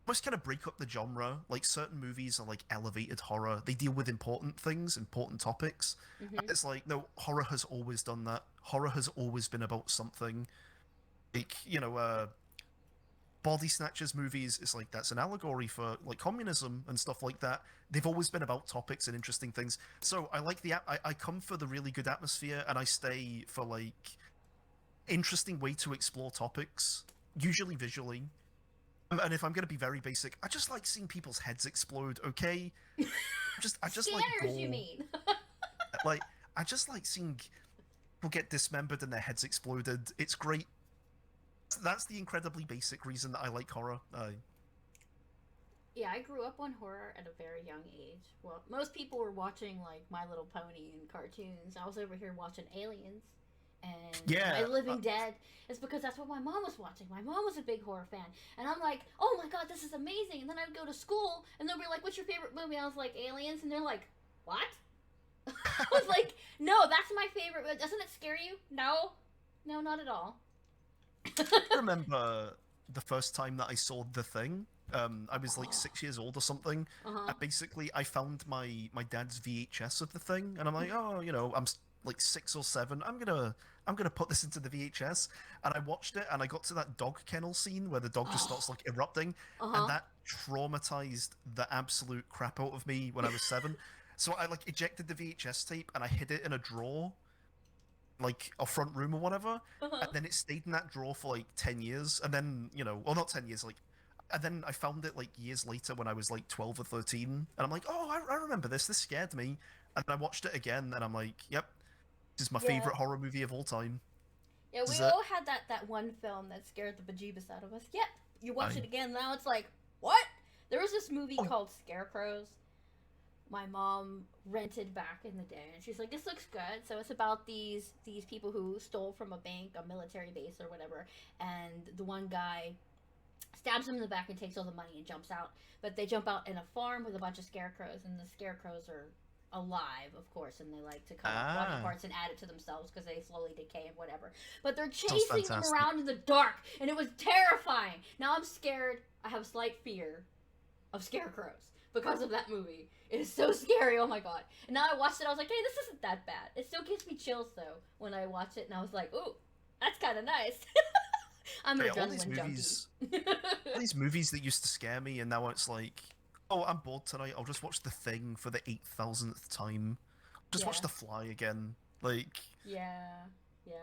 almost kind of break up the genre. Like, certain movies are like elevated horror. They deal with important things, important topics. Mm-hmm. And it's like, no, horror has always done that. Horror has always been about something. Like, Body Snatchers movies, it's like, that's an allegory for, like, communism and stuff like that. They've always been about topics and interesting things. So I like I come for the really good atmosphere, and I stay for, like, interesting way to explore topics, usually visually. And if I'm gonna be very basic, I just like seeing people's heads explode. Okay, I just Scanners, like gore. you mean? Like, I just like seeing people get dismembered and their heads exploded. It's great. That's the incredibly basic reason that I like horror. Yeah, I grew up on horror at a very young age. Well, most people were watching, like, My Little Pony and cartoons. I was over here watching Aliens and My Living Dead. It's because that's what my mom was watching. My mom was a big horror fan. And I'm like, oh my god, this is amazing. And then I'd go to school, and they'll be like, what's your favorite movie? I was like, Aliens. And they're like, what? I was like, no, that's my favorite. Doesn't it scare you? No. No, not at all. I remember the first time that I saw The Thing. I was like 6 years old or something. And basically, I found my dad's VHS of The Thing, and I'm like, I'm like 6 or 7. I'm gonna put this into the VHS, and I watched it, and I got to that dog kennel scene where the dog just starts like erupting, and that traumatized the absolute crap out of me when I was 7. So I like ejected the VHS tape and I hid it in a drawer, like a front room or whatever, and then it stayed in that drawer for like 10 years, and then, well, not 10 years, like, and then I found it like years later when I was like 12 or 13, and I'm like, oh, I remember this scared me, and I watched it again, and I'm like, yep, this is my favorite horror movie of all time. Yeah, we all had that one film that scared the bejeebus out of us. Yep, you watch it again, now it's like, what? There was this movie called Scarecrows. My mom rented back in the day, and she's like, this looks good. So it's about these people who stole from a bank, a military base or whatever, and the one guy stabs him in the back and takes all the money and jumps out. But they jump out in a farm with a bunch of scarecrows, and the scarecrows are alive, of course, and they like to cut off body parts and add it to themselves because they slowly decay and whatever. But they're chasing them around in the dark, and it was terrifying. Now I'm scared. I have a slight fear of scarecrows because of that movie. It is so scary, oh my god. And now I watched it, I was like, hey, this isn't that bad. It still gives me chills, though, when I watch it, and I was like, ooh, that's kind of nice. I'm an Yeah, all these adrenaline junkie. movies, all these movies that used to scare me, and now it's like, oh, I'm bored tonight. I'll just watch The Thing for the 8,000th time. Just watch Yeah, The Fly again. Like, yeah, yeah.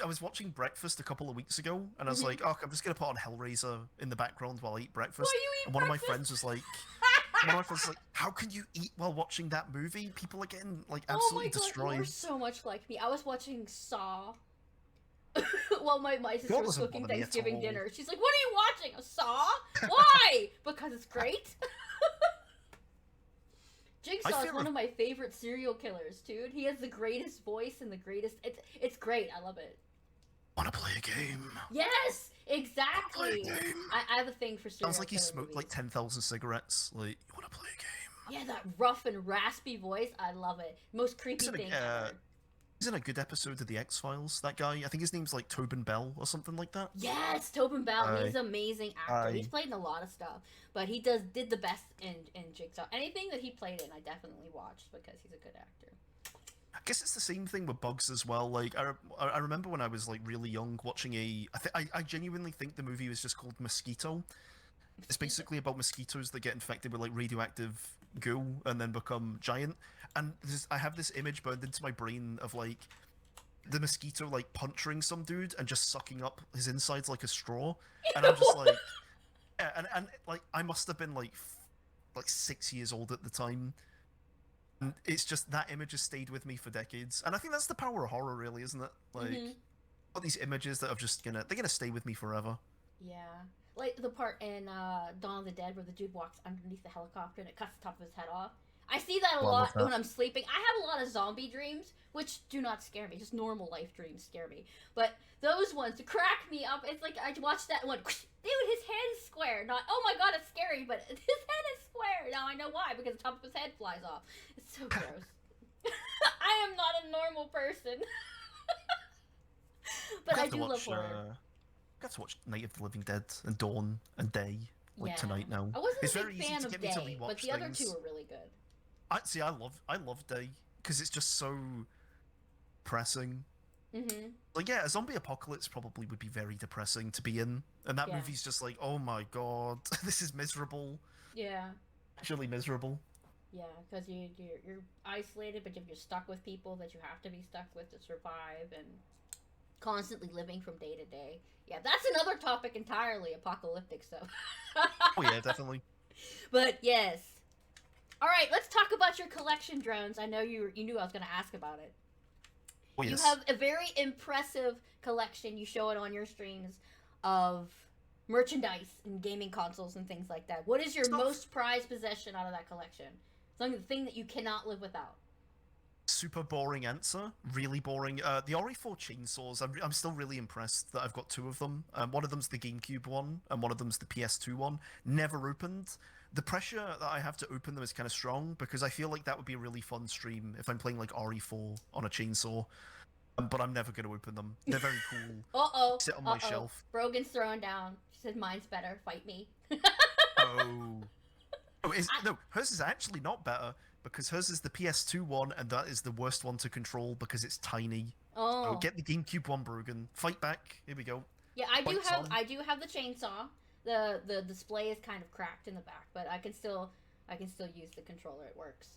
I was watching Breakfast a couple of weeks ago, and I was Hmm. like, oh, I'm just gonna put on Hellraiser in the background while I eat Why breakfast. you And eat one of my friends was breakfast? like, how can you eat while watching that movie? People are getting like Oh my absolutely god, you are destroyed. so much like me. I was watching Saw while my sister That was doesn't cooking bother me at Thanksgiving all. dinner. She's like, "What are you watching? A Saw? Why? Because it's great." I Jigsaw is fear one of of my favorite serial killers, dude. He has the greatest voice and the greatest. It's great. I love it. want to play a game. Yes, Want to play a exactly. game. I have a thing for Sounds serial like he killer smoked like movies. 10,000 cigarettes. Like, you want to play a game? Yeah, that rough and raspy voice. I love it. Most He's creepy in thing a ever. he's in a good episode of the X Files. That guy, I think his name's like Tobin Bell or something like that. Yes, Tobin Bell. He's I an amazing actor. He's I played in a lot of stuff, but he did the best in Jigsaw. Anything that he played in, I definitely watched because he's a good actor. I guess it's the same thing with bugs as well. Like I remember when I was like really young watching I genuinely think the movie was just called Mosquito. It's basically about mosquitoes that get infected with like radioactive goo and then become giant. And I have this image burned into my brain of like the mosquito like puncturing some dude and just sucking up his insides like a straw. And I'm just like, yeah, and like I must have been like 6 years old at the time. And it's just that image has stayed with me for decades. And I think that's the power of horror, really, isn't it? Like Hmm. all these images that are just they're gonna stay with me forever. Yeah, like the part in Dawn of the Dead where the dude walks underneath the helicopter and it cuts the top of his head off. I see that a Well, I lot love that. when I'm sleeping. I have a lot of zombie dreams, which do not scare me. Just normal life dreams scare me. But those ones crack me up. It's like I watched that one. Dude, his head is square. Not oh my god, it's scary, but his head is square. Now I know why because the top of his head flies off. It's so gross. I am not a normal person, but I Got to do love watch horror. got to watch Night of the Living Dead and Dawn and Day like Yeah. tonight now. I wasn't It's a very big easy fan to of get me to Day, but rewatch the other two things. were really good. I love Day because it's just so depressing. Mm-hmm. Like yeah, a zombie apocalypse probably would be very depressing to be in, and that Yeah. movie's just like, oh my god, this is miserable, Yeah. actually miserable. Yeah, because you're isolated, but you're stuck with people that you have to be stuck with to survive, and constantly living from day to day. Yeah, that's another topic entirely, apocalyptic stuff. Oh yeah, definitely. But yes. All right, let's talk about your collection drones. I know you knew I was going to ask about it. Oh You yes. have a very impressive collection. You show it on your streams of merchandise and gaming consoles and things like that. What is your Stuff. most prized possession out of that collection? Something the thing that you cannot live without. Super boring answer. Really boring. The RE4 chainsaws. I'm still really impressed that I've got two of them. One of them's the GameCube one, and one of them's the PS2 one. Never opened. The pressure that I have to open them is kind of strong because I feel like that would be a really fun stream if I'm playing like RE4 on a chainsaw. But I'm never going to open them. They're very cool. Uh oh. Sit on Uh my oh. shelf. Brogan's throwing down. She said, "Mine's better. Fight me." Oh. Oh, I, no, hers is actually not better because hers is the PS2 one, and that is the worst one to control because it's tiny. So oh. get the GameCube one, Brogan. Fight back. Here we go. Yeah, I do Fights have on. I do have the chainsaw. The display is kind of cracked in the back, but I can still use the controller. It works.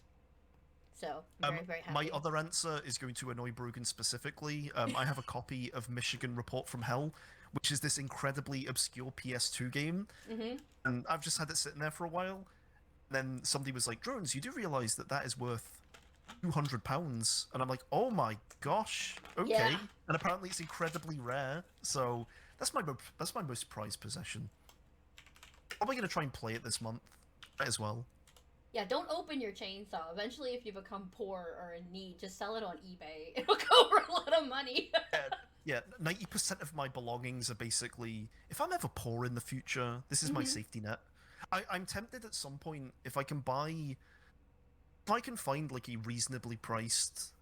So I'm very My happy. other answer is going to annoy Brogan specifically. I have a copy of Michigan Report from Hell, which is this incredibly obscure PS2 game, Mhm. and I've just had it sitting there for a while. Then somebody was like, "Drones, you do realize that that is worth £200?" And I'm like, "Oh my gosh, okay." Yeah. And apparently it's incredibly rare, so that's my most prized possession. Probably gonna try and play it this month as well. Yeah, don't open your chainsaw. Eventually, if you become poor or in need, just sell it on eBay. It'll go for a lot of money. Yeah, 90% of my belongings are basically, if I'm ever poor in the future, this is my Mhm. safety net. I'm tempted at some point if I can find like a reasonably priced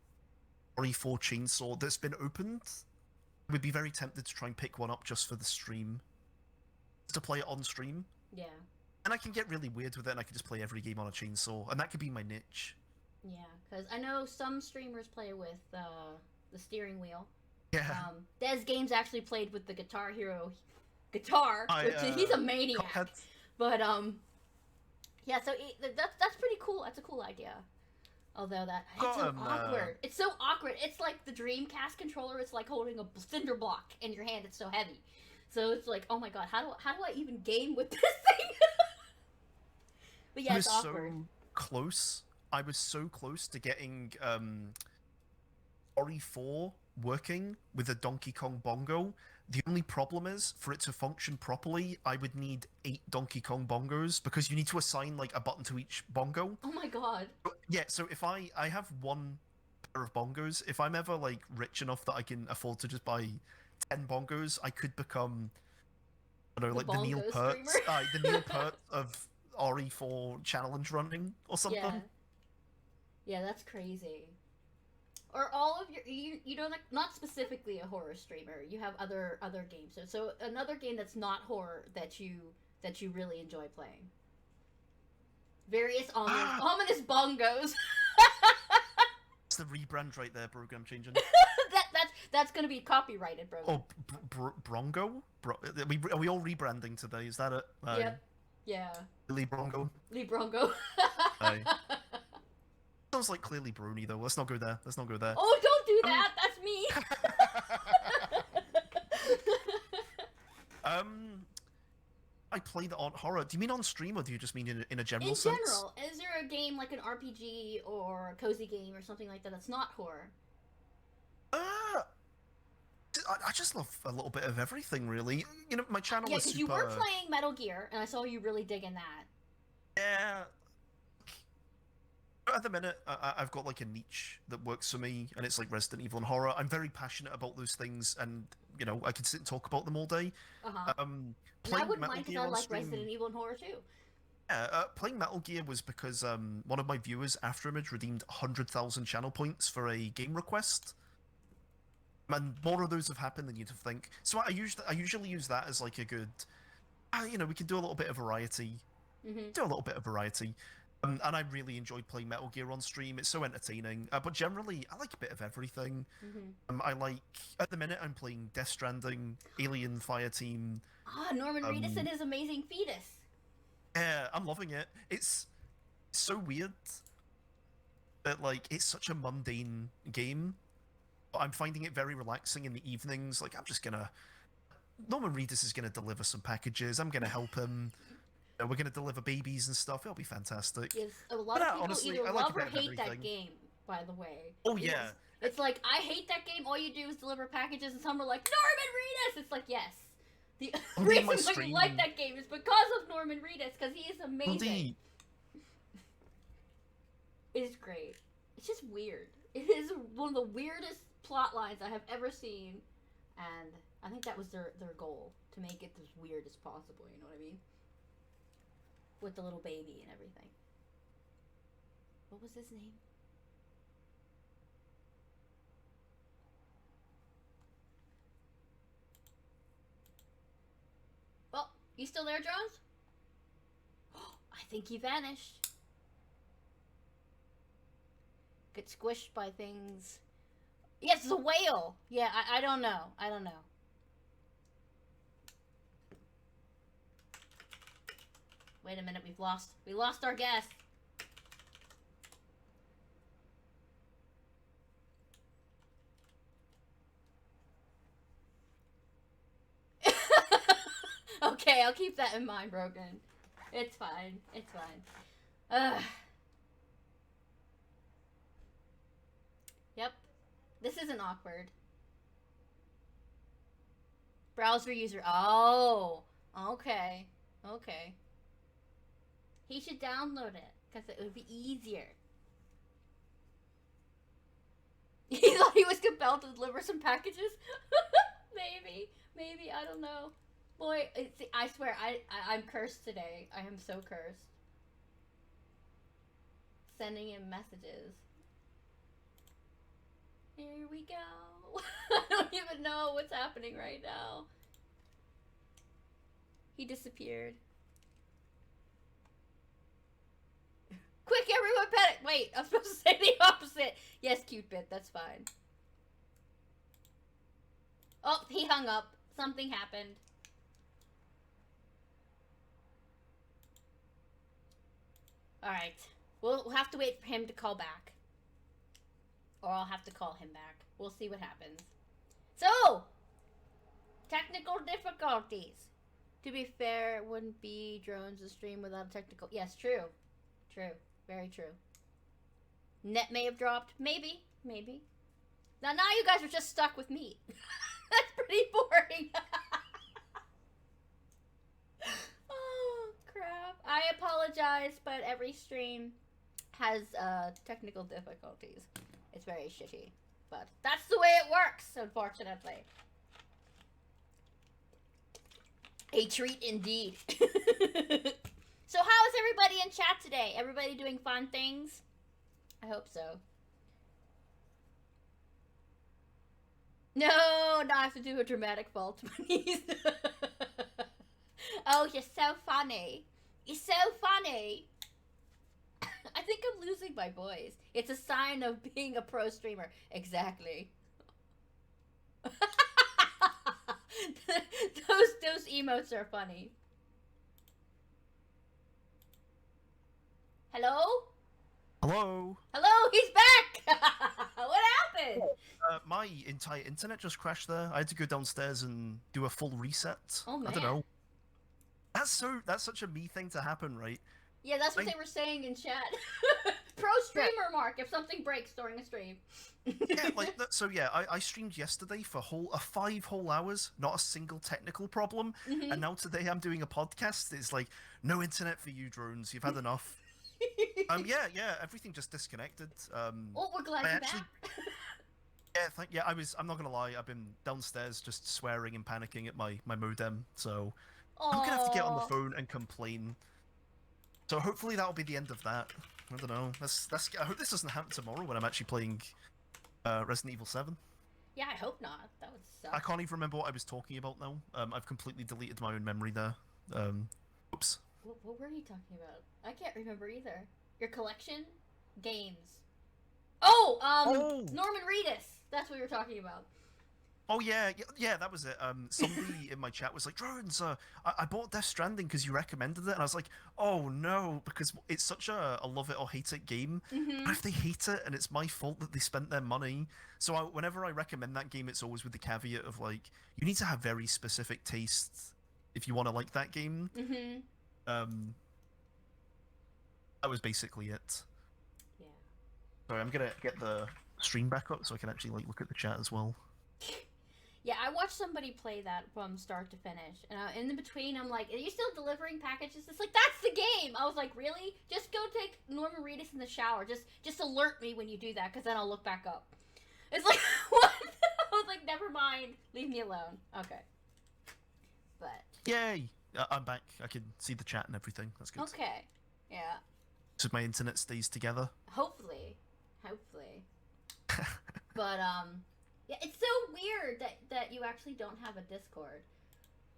RE4 chainsaw that's been opened, I would be very tempted to try and pick one up just for the stream, to play it on stream. Yeah. And I can get really weird with it, and I can just play every game on a chainsaw, and that could be my niche. Yeah, because I know some streamers play with the steering wheel. Yeah. Des Games actually played with the Guitar Hero guitar, I which he's a maniac. Cuphead. But yeah. So that's pretty cool. That's a cool idea. Although it's Got so awkward. It's so awkward. It's like the Dreamcast controller. It's like holding a cinder block in your hand. It's so heavy. So it's like, oh my god, how do I even game with this thing? But yeah, I was it's awkward. so close. I was so close to getting Ori 4 working with a Donkey Kong bongo. The only problem is, for it to function properly, I would need 8 Donkey Kong bongos because you need to assign like a button to each bongo. Oh my god. Yeah, so if I have one pair of bongos, if I'm ever like rich enough that I can afford to just buy 10 bongos, I could become, I don't know, The like the Neil bongo Peart, streamer. the Neil Peart of RE4 challenge running or something. Yeah. Yeah, that's crazy. Or all of your you know, like, not specifically a horror streamer. You have other games. So another game that's not horror that you really enjoy playing. Various ominous bongos. It's the rebrand right there, program changing. That's gonna be copyrighted, bro. Oh, Brongo? Are we all rebranding today? Is that it? Yep. Yeah. Lee Brongo. Lee Brongo. Aye. Sounds like clearly Brony though. Let's not go there. Let's not go there. Oh, don't do that. That's me. I play that on horror. Do you mean on stream or do you just mean in a general In sense? general, is there a game like an RPG or a cozy game or something like that that's not horror? I just love a little bit of everything, really. You know, my channel Yeah, is because super... you were playing Metal Gear, and I saw you really digging that. Yeah. At the minute, I've got like a niche that works for me, and it's like Resident Evil and horror. I'm very passionate about those things, and you know, I can sit and talk about them all day. Uh-huh. Um, And I playing wouldn't Metal mind Gear because I on like stream, Resident Evil and horror too. playing Metal Gear was because one of my viewers, Afterimage, redeemed 100,000 channel points for a game request. And more of those have happened than you'd think. So I usually use that as like a good, you know, we can do a little bit of variety. Mm-hmm. Do a little bit of variety. And I really enjoyed playing Metal Gear on stream. It's so entertaining. But generally, I like a bit of everything. Mm-hmm. I like, at the minute, I'm playing Death Stranding, Alien Fireteam. Ah, Norman Reedus and his amazing fetus. Yeah, I'm loving it. It's so weird that, like, it's such a mundane game. But I'm finding it very relaxing in the evenings. Like, I'm just gonna... Norman Reedus is gonna deliver some packages. I'm gonna help him. We're gonna deliver babies and stuff. It'll be fantastic. Yes, a lot of people honestly, either I like love a or bit of hate that everything. game, by the way. Oh, yeah. It's like, I hate that game, all you do is deliver packages, and some are like, Norman Reedus! It's like, yes. The Indeed, my reason why you stream- like that game is because of Norman Reedus, because he is amazing. Indeed. It is great. It's just weird. It is one of the weirdest plot lines I have ever seen, and I think that was their goal, to make it as weird as possible, you know what I mean? With the little baby and everything. What was his name? Well, you still there, Jones? I think he vanished. Get squished by things. Yes, it's a whale. Yeah, I don't know. I don't know. Wait a minute, we lost our guest. Okay, I'll keep that in mind, Brogan. It's fine. It's fine. Yep. This isn't awkward. Browser user. Oh. Okay. Okay. He should download it, because it would be easier. He thought he was compelled to deliver some packages? Maybe, I don't know. Boy, I swear, I'm cursed today. I am so cursed. Sending him messages. Here we go. I don't even know what's happening right now. He disappeared. Quick, everyone panic! Wait, I'm supposed to say the opposite. Yes, cute bit, that's fine. Oh, he hung up. Something happened. Alright. We'll have to wait for him to call back. Or I'll have to call him back. We'll see what happens. So! Technical difficulties. To be fair, it wouldn't be drones to stream without technical... Yes, true. True. Very true. Net may have dropped. Maybe. Maybe. Now you guys are just stuck with me. That's pretty boring. Oh, crap. I apologize, but every stream has technical difficulties. It's very shitty. But that's the way it works, unfortunately. A treat indeed. So how is everybody in chat today? Everybody doing fun things? I hope so. No, not have to do a dramatic fault, please. Oh, you're so funny. You're so funny. I think I'm losing my voice. It's a sign of being a pro streamer. Exactly. those emotes are funny. Hello? Hello? Hello, he's back! What happened? My entire internet just crashed there. I had to go downstairs and do a full reset. Oh, man. I don't know. That's such a me thing to happen, right? Yeah, that's what they were saying in chat. Pro streamer, Mark, if something breaks during a stream. Yeah, like that. So yeah, I streamed yesterday for 5 whole hours, not a single technical problem, and now today I'm doing a podcast. It's like, no internet for you, drones. You've had enough. Yeah, everything just disconnected. Oh, we're glad you're back. Yeah, I'm not gonna lie. I've been downstairs just swearing and panicking at my modem. So I'm gonna have to get on the phone and complain. So hopefully that'll be the end of that. I don't know. I hope this doesn't happen tomorrow when I'm actually playing Resident Evil 7. Yeah, I hope not. That would suck. I can't even remember what I was talking about now. I've completely deleted my own memory there. Oops. What were you talking about? I can't remember either. Your collection? Games. Oh, Norman Reedus. That's what you were talking about. Oh yeah, that was it. Somebody in my chat was like, "Drones, I bought Death Stranding because you recommended it," and I was like, "Oh no," because it's such a love it or hate it game. But if they hate it and it's my fault that they spent their money, so whenever I recommend that game, it's always with the caveat of like, you need to have very specific tastes if you want to like that game. That was basically it. Yeah. Sorry, I'm gonna get the stream back up so I can actually like look at the chat as well. Yeah, I watched somebody play that from start to finish, and in the between, I'm like, "Are you still delivering packages?" It's like, that's the game. I was like, "Really? Just go take Norman Reedus in the shower. Just alert me when you do that, because then I'll look back up." It's like, what? I was like, "Never mind. Leave me alone." Okay. But. Yay! I'm back. I can see the chat and everything. That's good. Okay. Yeah. So my internet stays together. Hopefully. But yeah, it's so weird that you actually don't have a Discord.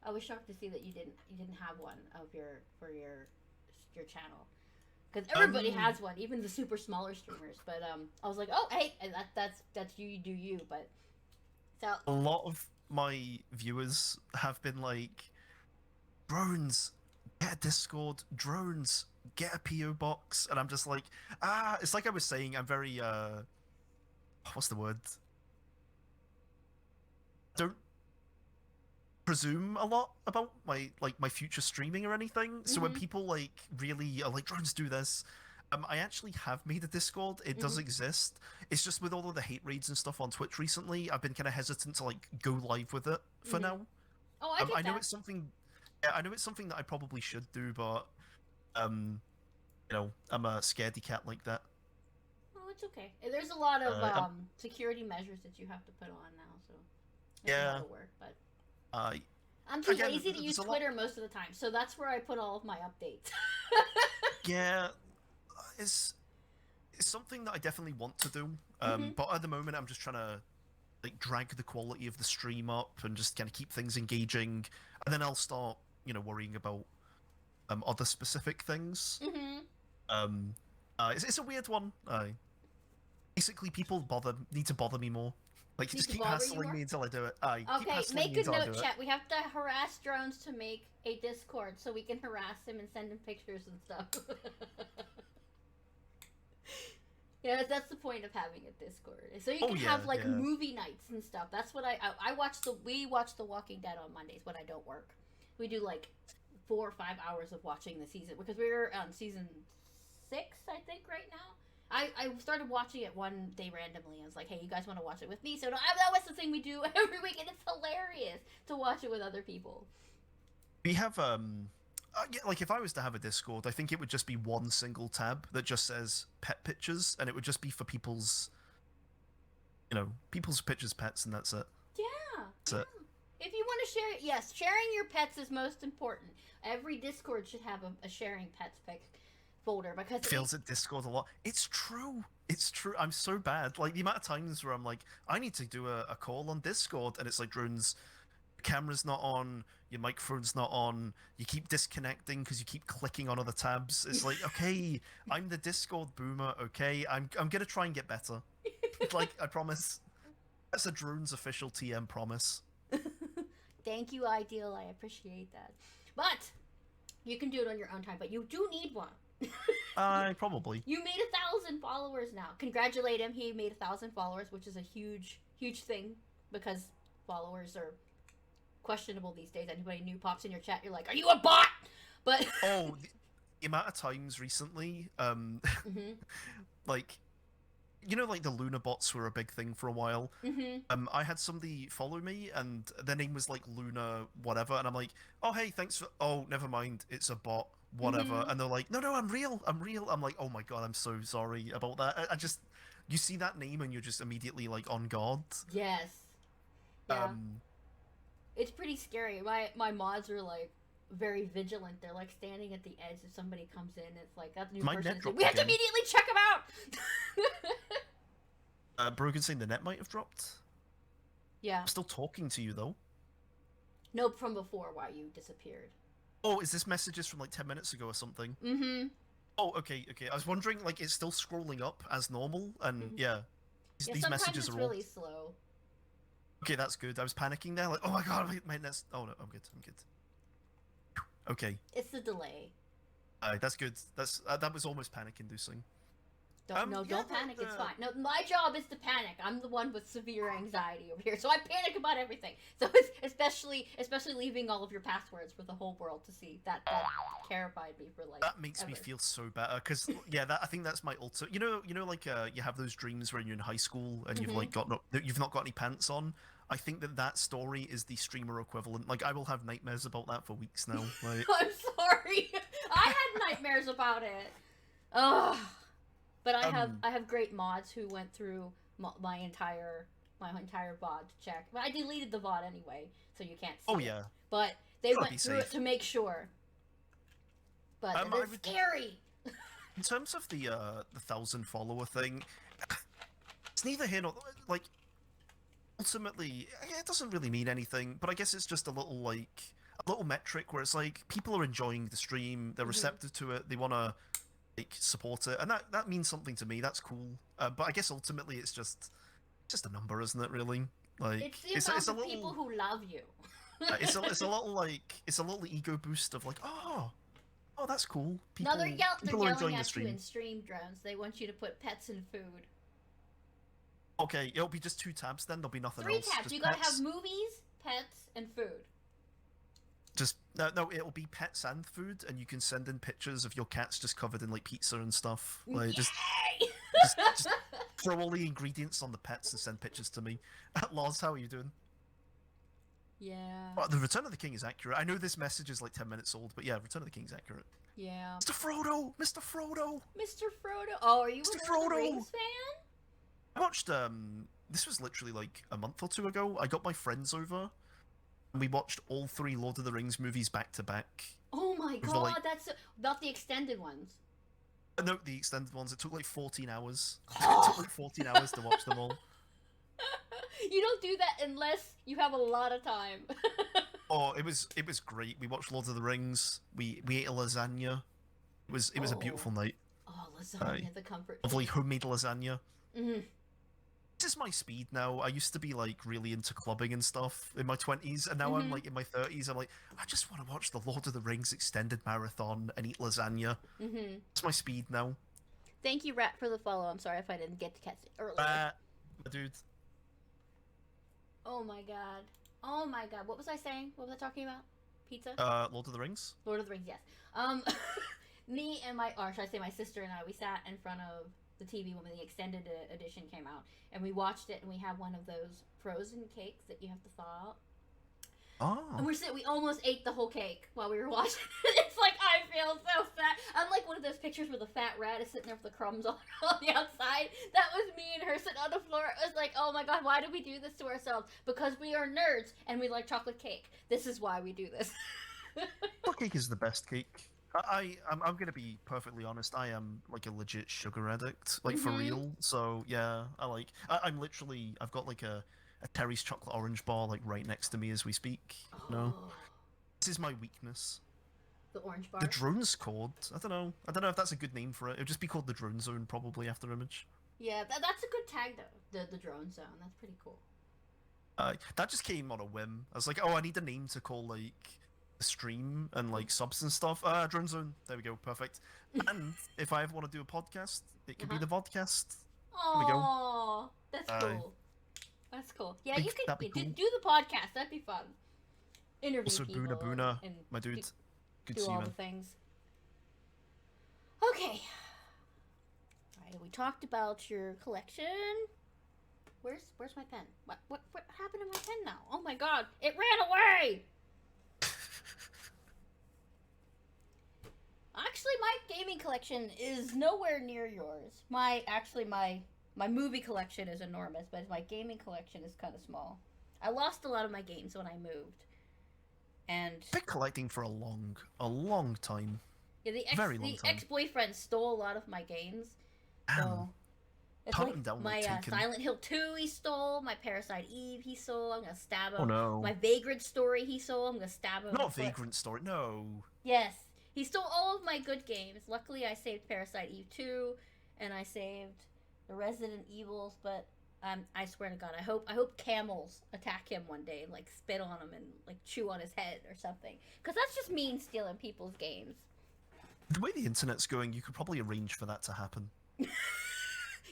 I was shocked to see that you didn't have one for your channel, because everybody has one, even the super smaller streamers. But I was like, oh hey, that's you do you. But so a lot of my viewers have been like, drones, get a Discord, drones, get a PO box, and I'm just like, it's like I was saying, I'm very what's the word? Don't presume a lot about my future streaming or anything. So when people like really are like, drones, do this, I actually have made a Discord. It does exist. It's just with all of the hate raids and stuff on Twitch recently, I've been kind of hesitant to like go live with it for now. Oh, I get I know that. it's something. Yeah, I know it's something that I probably should do, but you know, I'm a scaredy cat like that. Oh, it's okay. There's a lot of security measures that you have to put on now, so it's a lot of work. But I'm too lazy to use Twitter most of the time, so that's where I put all of my updates. Yeah, it's something that I definitely want to do, but at the moment I'm just trying to like drag the quality of the stream up and just kind of keep things engaging, and then I'll start, you know, worrying about other specific things. It's a weird one. Basically, people need to bother me more. Like, you Need just to keep bother you hassling more? me until I do it. Aye, keep Okay, hassling make me a until I do note, it. chat. We have to harass Drones to make a Discord so we can harass him and send him pictures and stuff. Yeah, that's the point of having a Discord. So you Oh can yeah, have like yeah. movie nights and stuff. That's what I watch we watch The Walking Dead on Mondays when I don't work. We do like 4 or 5 hours of watching the season because we're on season 6, I think, right now. I started watching it one day randomly and was like, hey, you guys want to watch it with me? So that was the thing we do every week, and it's hilarious to watch it with other people. We have yeah, like if I was to have a Discord, I think it would just be one single tab that just says pet pictures, and it would just be for people's, people's pictures, pets, and that's it. Yeah. That's Yeah. it. If you want to share, yes, sharing your pets is most important. Every Discord should have a sharing pets pic folder because Feels at Discord a lot. It's true. It's true. I'm so bad. Like the amount of times where I'm like, I need to do a call on Discord, and it's like, Drones, your camera's not on, your microphone's not on, you keep disconnecting because you keep clicking on other tabs. It's like, okay, I'm the Discord boomer. Okay, I'm gonna try and get better. Like I promise. That's a Drones official TM promise. Thank you, Ideal. I appreciate that. But you can do it on your own time. But you do need one. Probably. You made 1,000 followers now. Congratulate him. He made 1,000 followers, which is a huge, huge thing because followers are questionable these days. Anybody new pops in your chat, you're like, "Are you a bot?" But Oh, the amount of times recently, mm-hmm. like, like the Luna bots were a big thing for a while. Mm-hmm. I had somebody follow me, and their name was like Luna whatever, and I'm like, oh hey, thanks for. Oh, never mind, it's a bot, whatever. Mm-hmm. And they're like, no, I'm real, I'm real. I'm like, oh my god, I'm so sorry about that. I just, you see that name and you're just immediately like on guard. Yes. Yeah. Um, It's pretty scary. My mods are like very vigilant. They're like standing at the edge if somebody comes in. It's like that new my person. net dropped We have to again. immediately check them out. Brogan saying the net might have dropped. Yeah. I'm still talking to you though. No, from before while you disappeared. Oh, is this messages from like 10 minutes ago or something? Mm-hmm. Oh, okay. I was wondering, like, it's still scrolling up as normal, and Mm-hmm. yeah, Yeah, these sometimes messages it's are all. really slow. Okay, that's good. I was panicking there, like, oh my god, my net's. Oh no, I'm good. Okay, It's the delay. that's good. That was almost panic-inducing. Don't panic. It's fine. No, my job is to panic. I'm the one with severe anxiety over here, so I panic about everything. So it's especially leaving all of your passwords for the whole world to see. That terrified me for like. That makes me feel so better, because yeah, I think that's my ultimate. Like you have those dreams when you're in high school and you've like you've not got any pants on. I think that story is the streamer equivalent. Like I will have nightmares about that for weeks now. Like, I'm sorry. I had nightmares about it. Ugh. But I have great mods who went through my entire VOD to check. But I deleted the VOD anyway, so you can't see oh it. yeah. But they Gotta went be through it safe. to make sure. But it's scary. In terms of the 1,000 follower thing, it's neither here nor like. Ultimately, it doesn't really mean anything. But I guess it's just a little metric where it's like people are enjoying the stream, they're receptive to it, they want to like support it, and that means something to me. That's cool. But I guess ultimately it's just a number, isn't it? Really, like It's the amount of people who love you. it's a little ego boost of like, oh that's cool. People, No, they're people are enjoying yelling the at stream. you in stream, Drones. They want you to put pets and food. Okay, it'll be just 2 tabs then. There'll be nothing 3 else. tabs. Just You gotta pets. have movies, pets, and food. Just no, it'll be pets and food, and you can send in pictures of your cats just covered in like pizza and stuff. Like Yay! just throw all the ingredients on the pets and send pictures to me. Loz, how are you doing? Yeah. Oh, the Return of the King is accurate. I know this message is like 10 minutes old, but yeah, Return of the King is accurate. Yeah. Mr. Frodo! Mr. Frodo! Mr. Frodo. Oh, are you Mr. a Lord of the Frodo! Rings fan? I watched this was literally like a month or 2 ago. I got my friends over and we watched all 3 Lord of the Rings movies back to back. Oh my Over, god, like- that's not the extended ones. No, the extended ones. It took like 14 hours. It took like 14 hours to watch them all. You don't do that unless you have a lot of time. Oh, it was great. We watched Lord of the Rings. We ate a lasagna. It was a beautiful night. Oh, lasagna, the comfort. Lovely homemade lasagna. Mm-hmm. This is my speed now. I used to be like really into clubbing and stuff in my 20s, and now I'm Mm-hmm. like in my 30s. I'm like, I just want to watch the Lord of the Rings extended marathon and eat lasagna. Mm-hmm. It's my speed now. Thank you, Rat, for the follow. I'm sorry if I didn't get to catch it earlier. My dude. Oh my god. Oh my god. What was I saying? What was I talking about? Pizza? Lord of the Rings. Lord of the Rings, yes. Um, me and my, or should I say my sister and I, we sat in front of the TV when the extended edition came out, and we watched it, and we had one of those frozen cakes that you have to thaw out. And Oh. we almost ate the whole cake while we were watching it. It's like, I feel so fat. I'm like one of those pictures where the fat rat is sitting there with the crumbs on the outside. That was me and her sitting on the floor. It was like, oh my god, why do we do this to ourselves? Because we are nerds and we like chocolate cake. This is why we do this. Chocolate cake is the best cake. I'm gonna be perfectly honest. I am like a legit sugar addict, like for Mhm. real. So yeah, I'm literally I've got like a Terry's chocolate orange bar like right next to me as we speak. No, Oh, this is my weakness. the orange The bar. Drones Code. I don't know. I don't know if that's a good name for it. It'll just be called the Drone Zone probably after Image. Yeah, that's a good tag though. The drone zone. That's pretty cool. That just came on a whim. I was like, oh, I need a name to call like the stream and like subs and stuff. Drone Zone. There we go. Perfect. And if I ever want to do a podcast, it could be Uh-huh. the vodcast. There we go. Oh, that's cool. That's cool. Yeah, you could That'd be cool. do the podcast. That'd be fun. Interview Also, people Boona Boona, and my dude. do, Good do to see you, all the man. things. Okay. All right. We talked about your collection. Where's my pen? What happened to my pen now? Oh my god! It ran away. Actually, my gaming collection is nowhere near yours. My movie collection is enormous, but my gaming collection is kind of small. I lost a lot of my games when I moved, and Been collecting for a long time. yeah, Very long time. ex boyfriend stole a lot of my games. Damn. So it's Hunt like him down my like Taken. Silent Hill 2 he stole, my Parasite Eve he stole. I'm gonna stab him. Oh no. My Vagrant story he stole. I'm gonna stab him. Not Vagrant Story. No. Yes, he stole all of my good games. Luckily, I saved Parasite Eve 2, and I saved the Resident Evils. But I swear to God, I hope camels attack him one day and like spit on him and like chew on his head or something. Because that's just mean stealing people's games. The way the internet's going, you could probably arrange for that to happen.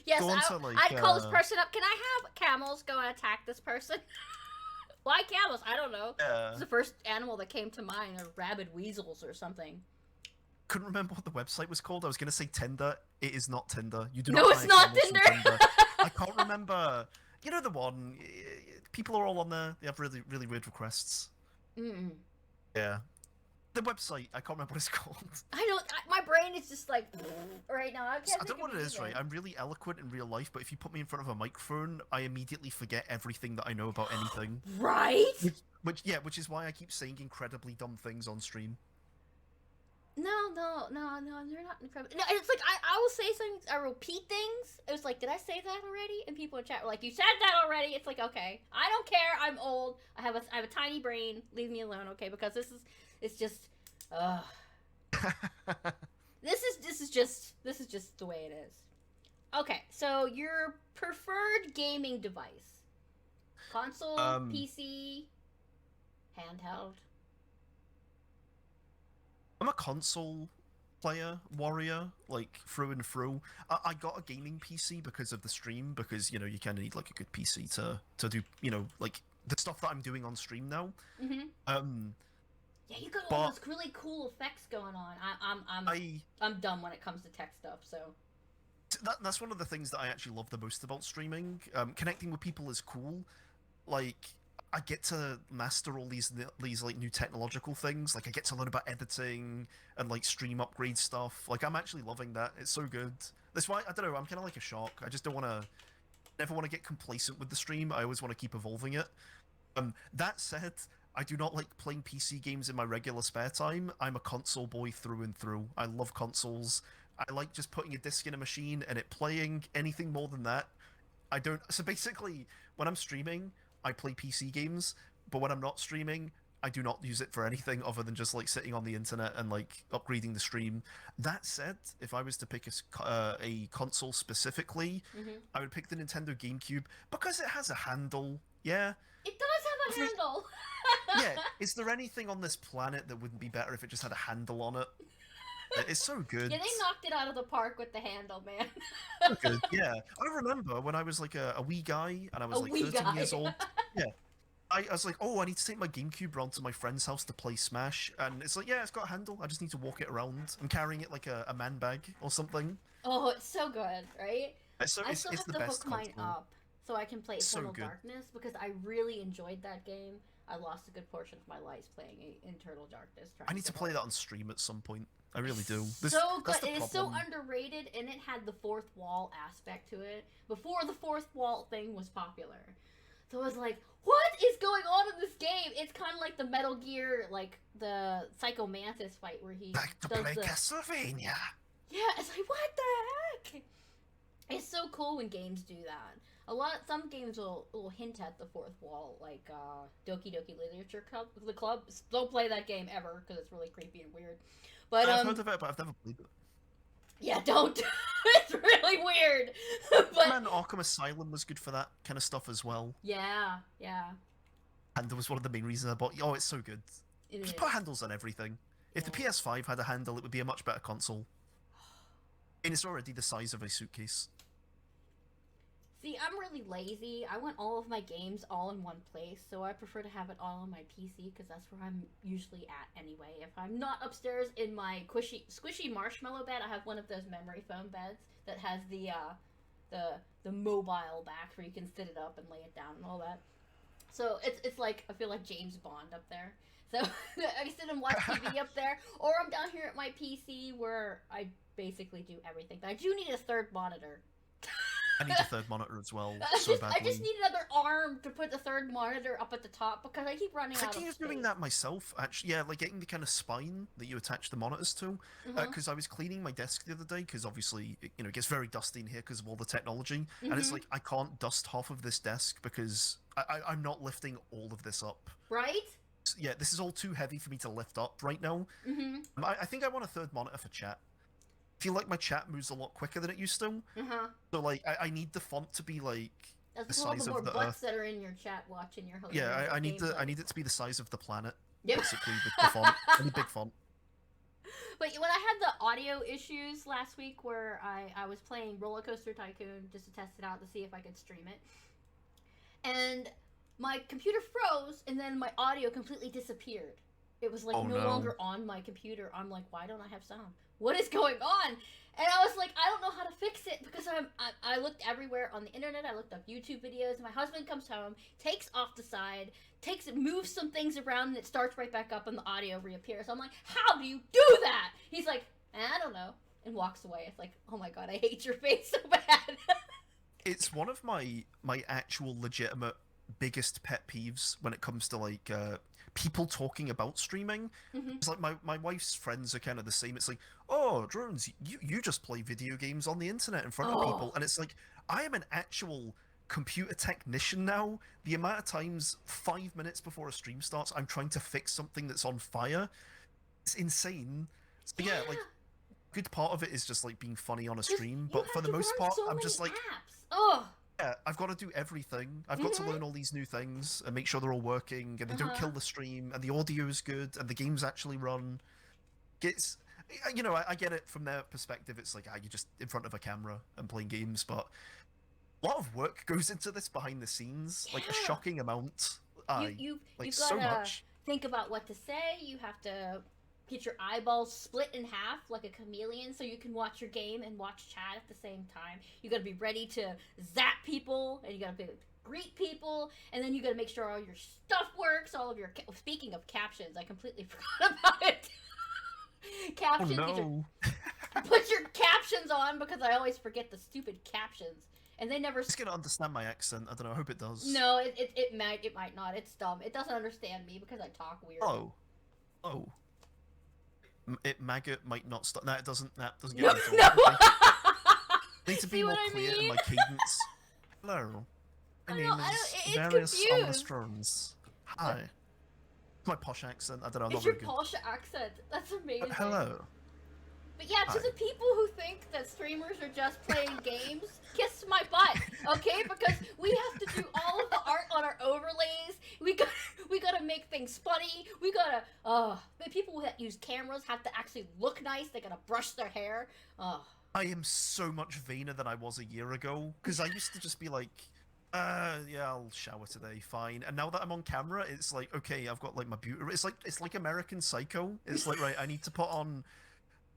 Yes, Go on to, like, I'd call this person up. Can I have camels go and attack this person? Why camels? I don't know. Yeah. It's the first animal that came to mind, or rabid weasels or something. Couldn't remember what the website was called. I was going to say Tinder. It is not Tinder. You do No, not it's hire not camels from Tinder. I can't remember. You know the one. People are all on there. They have really weird requests. Mm. Yeah. The website. I can't remember what it's called. I don't. My brain is just like right now. I I don't know what it is, right? I'm really eloquent in real life, but if you put me in front of a microphone, I immediately forget everything that I know about anything. Right? Which is why I keep saying incredibly dumb things on stream. No, you're not incredible. No, it's like I will say something, I repeat things. It was like, did I say that already? And people in chat were like, you said that already. It's like, okay, I don't care. I'm old. I have a tiny brain. Leave me alone, okay? Because it's just, this is just the way it is. Okay, so your preferred gaming device, console, PC, handheld. I'm a console player, warrior, like through and through. I got a gaming PC because of the stream, because you know you kind of need like a good PC to do like the stuff that I'm doing on stream now. Mm-hmm. Yeah, you got all those really cool effects going on. I'm dumb when it comes to tech stuff, so. That's one of the things that I actually love the most about streaming. Connecting with people is cool. Like, I get to master all these like new technological things. Like, I get to learn about editing and like stream upgrade stuff. Like, I'm actually loving that. It's so good. That's why I don't know. I'm kind of like a shark. I just never want to get complacent with the stream. I always want to keep evolving it. That said, I do not like playing PC games in my regular spare time. I'm a console boy through and through. I love consoles. I like just putting a disc in a machine and it playing. Anything more than that, I don't. So basically, when I'm streaming, I play PC games, but when I'm not streaming, I do not use it for anything other than just like sitting on the internet and like upgrading the stream. That said, if I was to pick a console specifically, Mm-hmm. I would pick the Nintendo GameCube because it has a handle. Yeah. It does have a handle. Yeah. Is there anything on this planet that wouldn't be better if it just had a handle on it? It's so good. Yeah, they knocked it out of the park with the handle, man. So good. Yeah. I remember when I was like a wee guy and I was like 13 years old. Yeah. I was like, oh, I need to take my GameCube round to my friend's house to play Smash, and it's like, yeah, it's got a handle. I just need to walk it around. I'm carrying it like a man bag or something. Oh, it's so good, right? So I still have the to best hook mine console. up so I can play So Eternal good. Darkness because I really enjoyed that game. I lost a good portion of my life playing Eternal Darkness. I need to play that on stream at some point. I really do. So good. That's the It is so problem. underrated, and it had the fourth wall aspect to it before the fourth wall thing was popular. So I was like, what is going on in this game? It's kind of like the Metal Gear, like the Psycho Mantis fight where he Back to does play the... Castlevania. Yeah, it's like, what the heck? It's so cool when games do that. Some games will hint at the fourth wall, like Doki Doki Literature Club. The club, don't play that game ever because it's really creepy and weird. But I've heard of it, but I've never played it. yeah, don't. It's really weird. But Man, Arkham Asylum was good for that kind of stuff as well. yeah, And that was one of the main reasons I bought. Oh, it's so good. it Just is. put handles on everything. If the Yeah. PS5 had a handle, it would be a much better console. And it's already the size of a suitcase. See, I'm really lazy. I want all of my games all in one place, so I prefer to have it all on my PC because that's where I'm usually at anyway. If I'm not upstairs in my squishy marshmallow bed, I have one of those memory foam beds that has the mobile back where you can sit it up and lay it down and all that. So it's like I feel like James Bond up there. So I sit and watch TV up there, or I'm down here at my PC where I basically do everything. But I do need a third monitor. I need a third monitor as well, I so just badly. need another arm to put the third monitor up at the top because I keep running out of Thinking space. of doing that myself, actually, yeah, like getting the kind of spine that you attach the monitors to. Because I was cleaning my desk the other day, because obviously, it gets very dusty in here because of all the technology. And it's like, I can't dust half of this desk because I'm not lifting all of this up. Right? Yeah, this is all too heavy for me to lift up right now. I think I want a third monitor for chat. I feel like my chat moves a lot quicker than it used to. So, like, I need the font to be, like, That's the all size the more of the butts Earth. that are in your chat watching your whole. Yeah, I need gameplay. it to be the size of the planet, Yep. basically, with the font. I need big font. But when I had the audio issues last week where I was playing Roller Coaster Tycoon just to test it out to see if I could stream it, and my computer froze, and then my audio completely disappeared. It was like Oh, no no. longer on my computer. I'm like, why don't I have sound? What is going on? And I was like, I don't know how to fix it because I looked everywhere on the internet. I looked up YouTube videos. And my husband comes home, takes off the side, moves some things around, and it starts right back up, and the audio reappears. I'm like, how do you do that? He's like, I don't know, and walks away. It's like, oh my god, I hate your face so bad. It's one of my actual legitimate biggest pet peeves when it comes to, like, people talking about streaming. It's like my wife's friends are kind of the same. It's like, oh, Drones, you just play video games on the internet in front of people. And it's like, I am an actual computer technician now. The amount of times 5 minutes before a stream starts, I'm trying to fix something that's on fire. It's insane. So yeah, like, good part of it is just like being funny on a stream, but for the most part, I'm just like, yeah, I've got to do everything. I've got to learn all these new things and make sure they're all working and they don't kill the stream and the audio is good and the games actually run. It's, I get it from their perspective. It's like, you're just in front of a camera and playing games, but a lot of work goes into this behind the scenes, like a shocking amount. You've so gotta much. think about what to say. You have to get your eyeballs split in half like a chameleon so you can watch your game and watch chat at the same time. You gotta be ready to zap people, and you gotta greet people, and then you gotta make sure all your stuff works. All of your speaking of captions, I completely forgot about it. Captions. Oh, no. Put your captions on because I always forget the stupid captions, and they never. It's gonna understand my accent. I don't know. I hope it does. No, it might not. It's dumb. It doesn't understand me because I talk weird. Oh. It maggot might not stop. No, it doesn't. That doesn't get No, me at no. all. I need to be See more what I clear in mean? my cadence. Hello. My I name don't- is it's VariousOminousDrones. confused. Hi. My posh accent. I don't know. I'm It's not your very good. posh accent. That's amazing. Hello. But yeah, to Hi. the people who think that streamers are just playing games, kiss my butt, okay? Because we have to do all of the art on our overlays. We gotta make things funny. We gotta the people that use cameras have to actually look nice. They gotta brush their hair. I am so much vainer than I was a year ago because I used to just be like, yeah, I'll shower today, fine. And now that I'm on camera, it's like, okay, I've got like my beauty. It's like American Psycho. It's like, right, I need to put on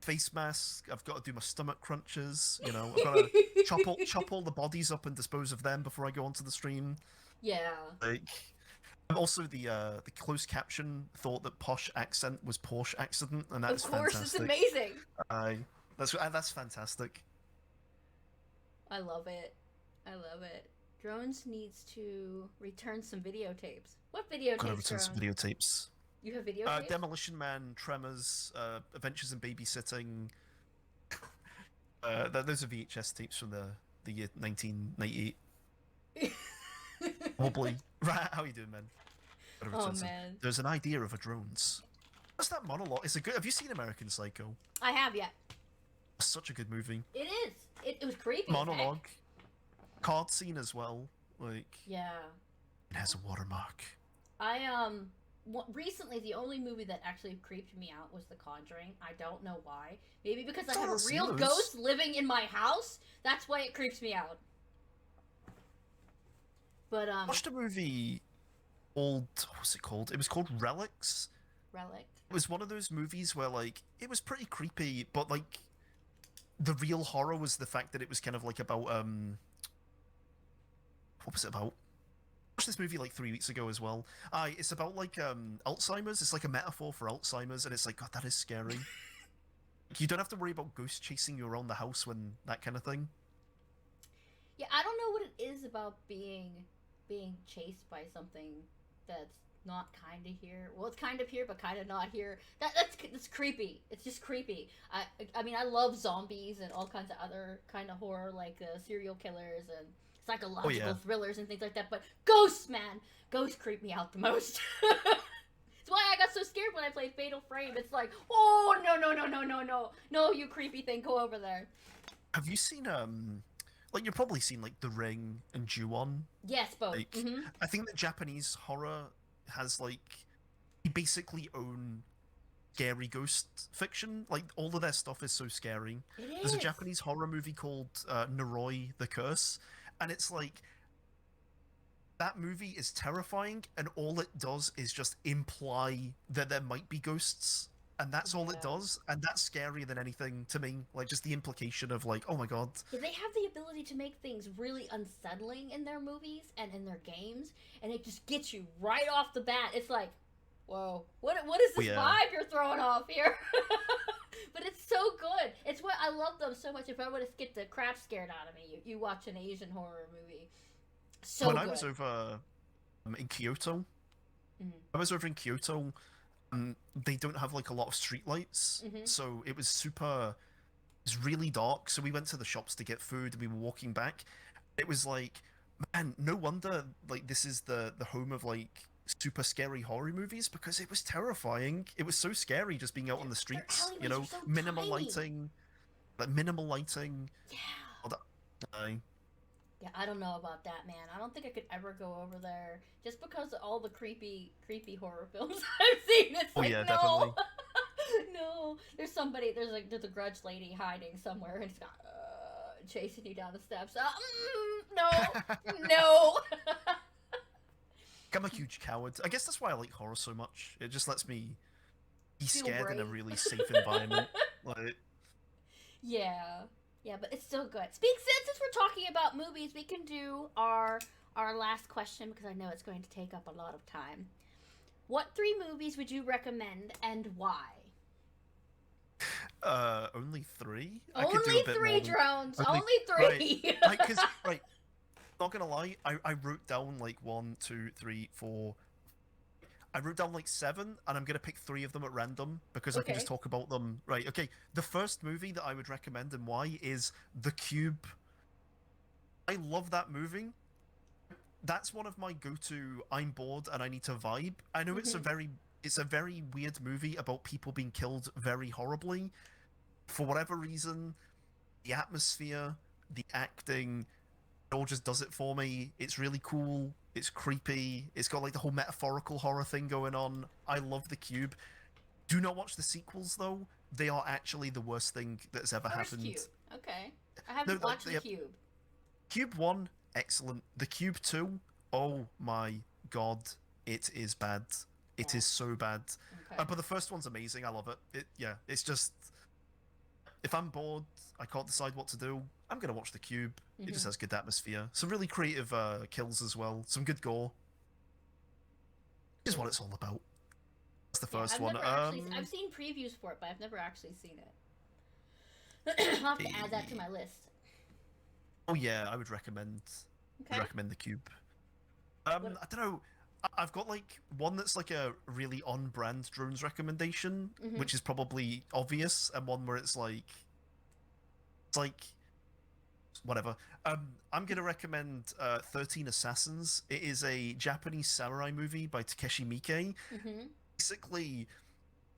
face mask. I've got to do my stomach crunches. You know, I've got to chop all the bodies up and dispose of them before I go onto the stream. Yeah. Like, and also the closed caption thought that posh accent was Porsche accident, and that's Of course, fantastic. it's amazing. That's fantastic. I love it. I love it. Drones needs to return some videotapes. What videotapes? Gotta return some videotapes. You have videotapes? Demolition Man, Tremors, Adventures in Babysitting. Those are VHS tapes from the year 1998. Wobbly. Right, how you doing, man? Oh man. There's an idea of a drones. What's that monologue? Is it good? Have you seen American Psycho? I have, yeah. Such a good movie. It is. It was creepy. Monologue. Card scene as well. Like. Yeah. It has a watermark. Recently, the only movie that actually creeped me out was The Conjuring. I don't know why. Maybe because I have a real ghost living in my house. That's why it creeps me out. But I watched a movie called, what's it called? It was called Relics. Relic. It was one of those movies where like it was pretty creepy, but like the real horror was the fact that it was kind of like about what was it about? I watched this movie like 3 weeks ago as well. It's about like Alzheimer's. It's like a metaphor for Alzheimer's, and it's like, God, that is scary. You don't have to worry about ghosts chasing you around the house when that kind of thing. Yeah, I don't know what it is about being chased by something that's not kind of here. Well, it's kind of here, but kind of not here. That's creepy. It's just creepy. I mean, I love zombies and all kinds of other kind of horror, like serial killers and psychological thrillers and things like that. But ghosts, man, ghosts creep me out the most. It's why I got so scared when I played Fatal Frame. It's like, oh no, you creepy thing, go over there. Have you seen like you've probably seen like The Ring and Ju-on? Yes, both. Like, I think that Japanese horror has like they basically own scary ghost fiction. Like all of their stuff is so scary. There's a Japanese horror movie called Noroi the Curse, and it's like that movie is terrifying, and all it does is just imply that there might be ghosts. And that's all it does, and that's scarier than anything to me. Like, just the implication of, like, oh my god. Yeah, they have the ability to make things really unsettling in their movies and in their games, and it just gets you right off the bat. It's like, whoa, what is this vibe you're throwing off here? But it's so good. It's what I love them so much. If I want to get the crap scared out of me, you watch an Asian horror movie. So when good. I was over in Kyoto, they don't have like a lot of streetlights, so it was really dark. So we went to the shops to get food, and we were walking back. It was like, man, no wonder like this is the home of like super scary horror movies, because it was terrifying. It was so scary just being out on the streets, you know, so minimal tiny. lighting, like minimal lighting. Yeah. All that. Yeah, I don't know about that, man. I don't think I could ever go over there just because of all the creepy horror films I've seen. It's like, no. Definitely. No. There's a grudge lady hiding somewhere, and it's got chasing you down the steps. No. I'm a huge coward. I guess that's why I like horror so much. It just lets me be scared in a really safe environment. Like, yeah, but it's still good. Since we're talking about movies, we can do our last question, because I know it's going to take up a lot of time. What 3 movies would you recommend, and why? Only 3? Only 3, Drones. Only 3. Right. Not gonna lie, I wrote down like 1, 2, 3, 4. I wrote down like 7, and I'm gonna pick 3 of them at random because I can just talk about them. Right, okay. The first movie that I would recommend and why is The Cube. I love that movie. That's one of my go-to, I'm bored and I need to vibe. I know it's a very it's a very weird movie about people being killed very horribly. For whatever reason, the atmosphere, the acting, it all just does it for me. It's really cool. It's creepy. It's got like the whole metaphorical horror thing going on. I love The Cube. Do not watch the sequels though. They are actually the worst thing that's ever First happened. Cube. Okay. I No, haven't watched The Cube. Cube 1, excellent. The Cube 2, oh my god, it is bad. It is so bad. Okay. But the first one's amazing. I love it. Yeah, it's just if I'm bored, I can't decide what to do. I'm gonna watch The Cube. It just has good atmosphere. Some really creative kills as well. Some good gore. Is what it's all about. That's the first one. I've seen previews for it, but I've never actually seen it. I'll have to add that to my list. Oh yeah, I would recommend. Okay. Recommend The Cube. I don't know. I've got like one that's like a really on-brand drones recommendation, which is probably obvious, and one where it's like whatever. I'm gonna recommend 13 Assassins. It is a Japanese samurai movie by Takeshi Miike. Basically,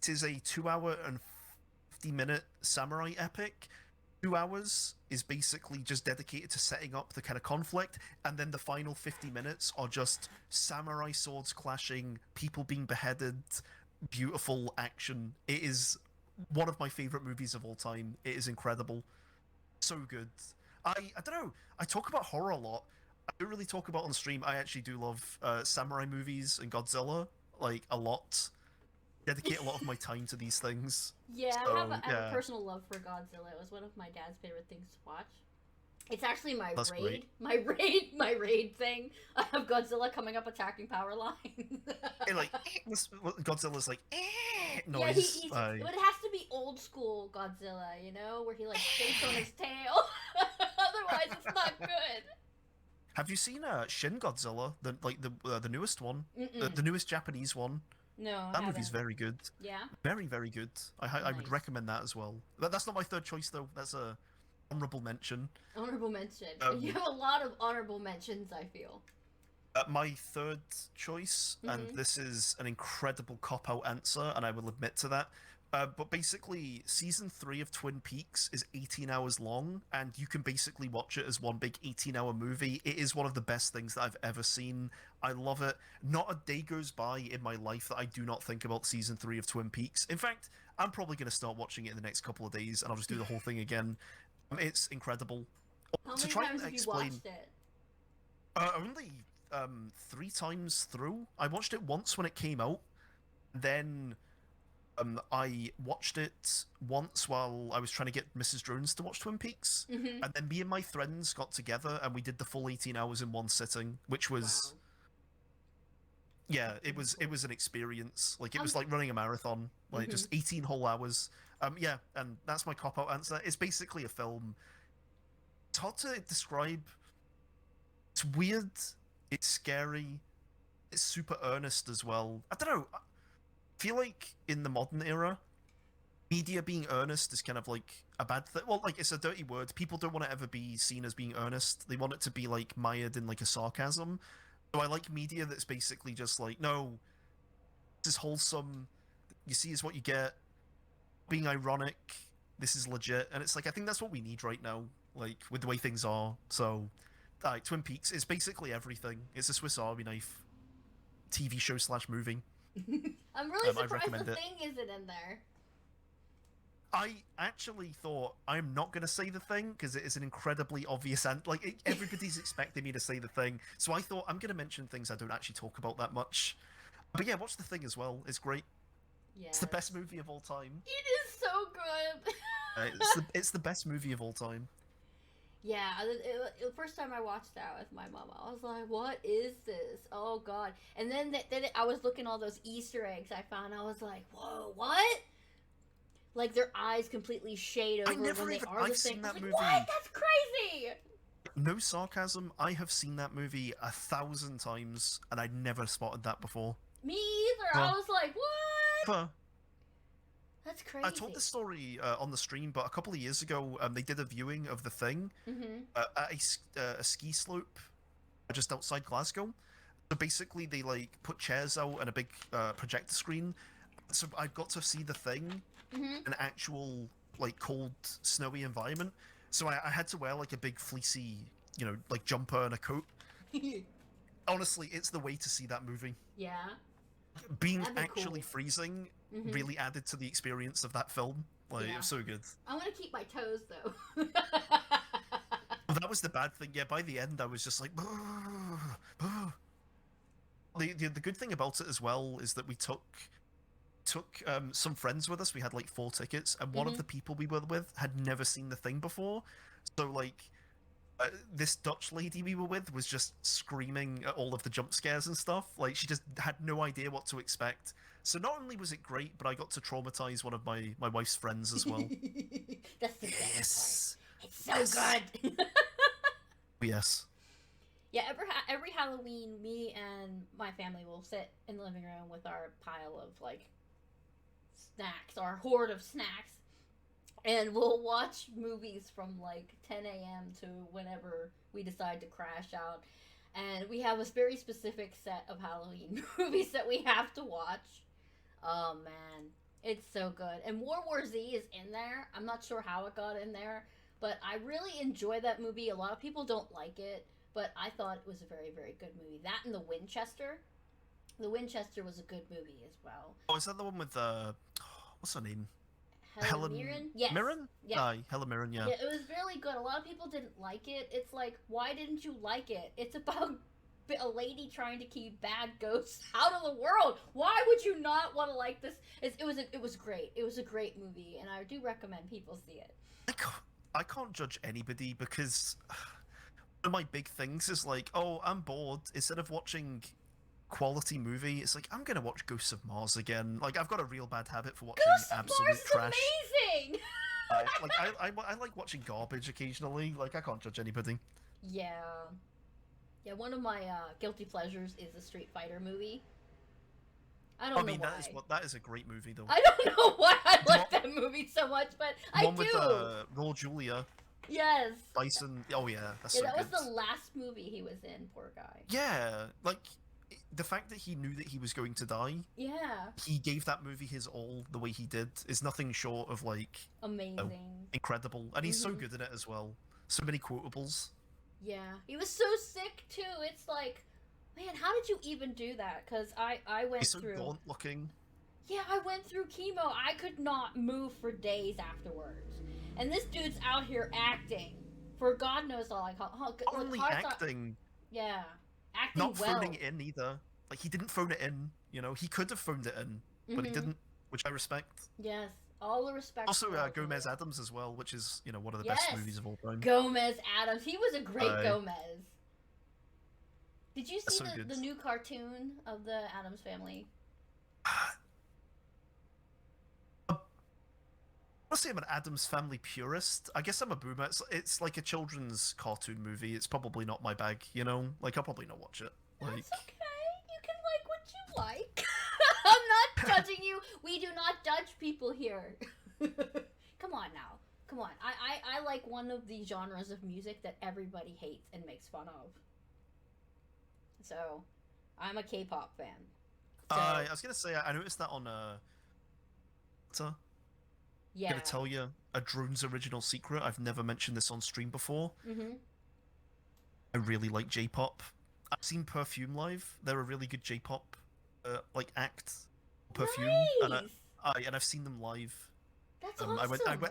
it is a 2-hour and 50-minute samurai epic. 2 hours is basically just dedicated to setting up the kind of conflict, and then the final 50 minutes are just samurai swords clashing, people being beheaded, beautiful action. It is one of my favorite movies of all time. It is incredible. So good. I don't know. I talk about horror a lot. I don't really talk about on stream. I actually do love samurai movies and Godzilla, like, a lot. Dedicate a lot of my time to these things. Yeah, so, I have a personal love for Godzilla. It was one of my dad's favorite things to watch. It's actually my That's raid. Great. My raid thing. I have Godzilla coming up attacking power lines. And like Godzilla's like noise. Yeah, he eats. But it has to be old school Godzilla, you know, where he like shakes on his tail. Otherwise, it's not good. Have you seen Shin Godzilla, the newest one, the newest Japanese one? No, that movie's very good. Yeah, very good. I would recommend that as well. That's not my third choice though. That's a honorable mention. Honorable mention. You have a lot of honorable mentions, I feel. My third choice, and this is an incredible cop-out answer, and I will admit to that. But basically, season 3 of Twin Peaks is 18 hours long, and you can basically watch it as one big 18-hour movie. It is one of the best things that I've ever seen. I love it. Not a day goes by in my life that I do not think about season 3 of Twin Peaks. In fact, I'm probably going to start watching it in the next couple of days, and I'll just do the whole thing again. It's incredible. How many times have you watched it? Only 3 times through. I watched it once when it came out, then I watched it once while I was trying to get Mrs. Drones to watch Twin Peaks, and then me and my friends got together and we did the full 18 hours in one sitting, which was yeah, it was an experience. Like, it was like running a marathon, like just 18 whole hours. Yeah, and that's my cop-out answer. It's basically a film. It's hard to describe. It's weird. It's scary. It's super earnest as well. I don't know. I feel like in the modern era, media being earnest is kind of like a bad thing. Well, like, it's a dirty word. People don't want to ever be seen as being earnest. They want it to be like mired in like a sarcasm. So I like media that's basically just like, no, this is wholesome. You see is what you get. Being ironic. This is legit. And it's like, I think that's what we need right now, like, with the way things are. So, Twin Peaks is basically everything. It's a Swiss Army knife TV show / movie. I'm really surprised the thing isn't in there. I actually thought I'm not going to say the thing because it is an incredibly obvious and like everybody's expecting me to say the thing. So I thought I'm going to mention things I don't actually talk about that much. But yeah, watch the thing as well. It's great. Yeah. It's the best movie of all time. It is so good. It's the best movie of all time. Yeah, the first time I watched that with my mom, I was like, "What is this? Oh God!" And then I was looking all those Easter eggs I found. I was like, "Whoa, what?" Like, their eyes completely shade over when they are the thing. That movie. What? That's crazy! No sarcasm. I have seen that movie 1,000 times, and I never spotted that before. Me either. I was like, what? That's crazy. I told this story on the stream, but a couple of years ago, they did a viewing of The Thing at a ski slope just outside Glasgow. So basically, they like put chairs out and a big projector screen. So I got to see the thing Mm-hmm. an actual like cold, snowy environment. So I had to wear like a big fleecy, like jumper and a coat. Honestly, it's the way to see that movie. Yeah. Being That'd be actually cool. freezing Mm-hmm. really added to the experience of that film. Like, Yeah. it was so good. I want to keep my toes though. Well, that was the bad thing. Yeah, by the end, I was just like, the good thing about it as well is that we took some friends with us. We had like 4 tickets, and one of Mhm. the people we were with had never seen the thing before. So like, this Dutch lady we were with was just screaming at all of the jump scares and stuff. Like, she just had no idea what to expect. So not only was it great, but I got to traumatize one of my wife's friends as well. That's the best Yes. part. It's so good. Yes. Yeah, every Halloween, me and my family will sit in the living room with our pile of like snacks, our hoard of snacks, and we'll watch movies from like 10 a.m. to whenever we decide to crash out. And we have a very specific set of Halloween movies that we have to watch. Oh man, it's so good. And World War Z is in there. I'm not sure how it got in there, but I really enjoy that movie. A lot of people don't like it, but I thought it was a very, very good movie. That and The Winchester. The Winchester was a good movie as well. Oh, is that the one with what's her name? Helen Mirren? Yes. Mirren? Yes. Aye, Helen Mirren. Yeah. Yeah, it was really good. A lot of people didn't like it. It's like, why didn't you like it? It's about a lady trying to keep bad ghosts out of the world. Why would you not want to like this? It was great. It was a great movie, and I do recommend people see it. I can't judge anybody because one of my big things is like, oh, I'm bored. Instead of watching quality movie, it's like I'm gonna watch Ghosts of Mars again. Like, I've got a real bad habit for watching Ghosts of absolute Mars is trash. amazing. I like watching garbage occasionally. Like, I can't judge anybody. Yeah. Yeah, one of my guilty pleasures is the Street Fighter movie. I don't know why. That is a great movie though. I don't know why I like that movie so much, but I One do. with Raul Julia, Yes. Bison. Oh yeah, that's Yeah, so that good. was the last movie he was in. Poor guy. Yeah, like the fact that he knew that he was going to die. Yeah. He gave that movie his all the way he did is nothing short of like Amazing. incredible, and he's so Mhm. good in it as well. So many quotables. Yeah. He was so sick too. It's like, man, how did you even do that? Because I went He's so through. gaunt looking. Yeah, I went through chemo. I could not move for days afterwards. And this dude's out here acting for God knows all. Like, Not only acting, yeah, acting not well. phoning it in either. Like, he didn't phone it in. You know, he could have phoned it in, but he Mhm. didn't, which I respect. Yes, all the respect. Also, for Gomez Adams as well, which is one of the best Yes. movies of all time. Gomez Adams. He was a great Aye. Gomez. Did you see so good. the new cartoon of the Adams family? Honestly, I'm an Adams Family purist. I guess I'm a boomer. It's like a children's cartoon movie. It's probably not my bag, you know? Like, I'll probably not watch it. Like, That's okay. You can like what you like. I'm not judging you. We do not judge people here. Come on now. Come on. I like one of the genres of music that everybody hates and makes fun of. So, I'm a K-pop fan. So, I was gonna say, I noticed that on Twitter. yeah. I'm gonna tell you a drone's original secret. I've never mentioned this on stream before. Mm-hmm. I really like J-pop. I've seen Perfume live. They're a really good J-pop like act. Perfume, Nice. and I've seen them live. That's awesome.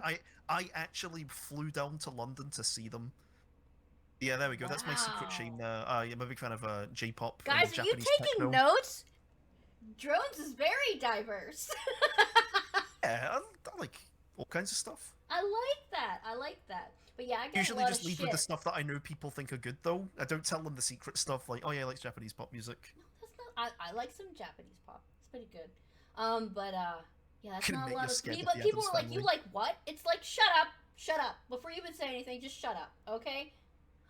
I actually flew down to London to see them. Yeah, there we go. That's my secret shame there. I'm a big fan of J-pop. Guys, and are you Japanese taking techno. notes? Drones is very diverse. Yeah, I like all kinds of stuff. I like that. I like that. But yeah, I get Usually a lot just of leave shit. with the stuff that I know people think are good, though. I don't tell them the secret stuff like, oh yeah, I like Japanese pop music. No, that's not. I like some Japanese pop. It's pretty good. But yeah, that's Can not a admit lot you're of scared of people. the People Addams were like, "You Family." like what?" It's like, shut up. Before you even say anything, just shut up, okay?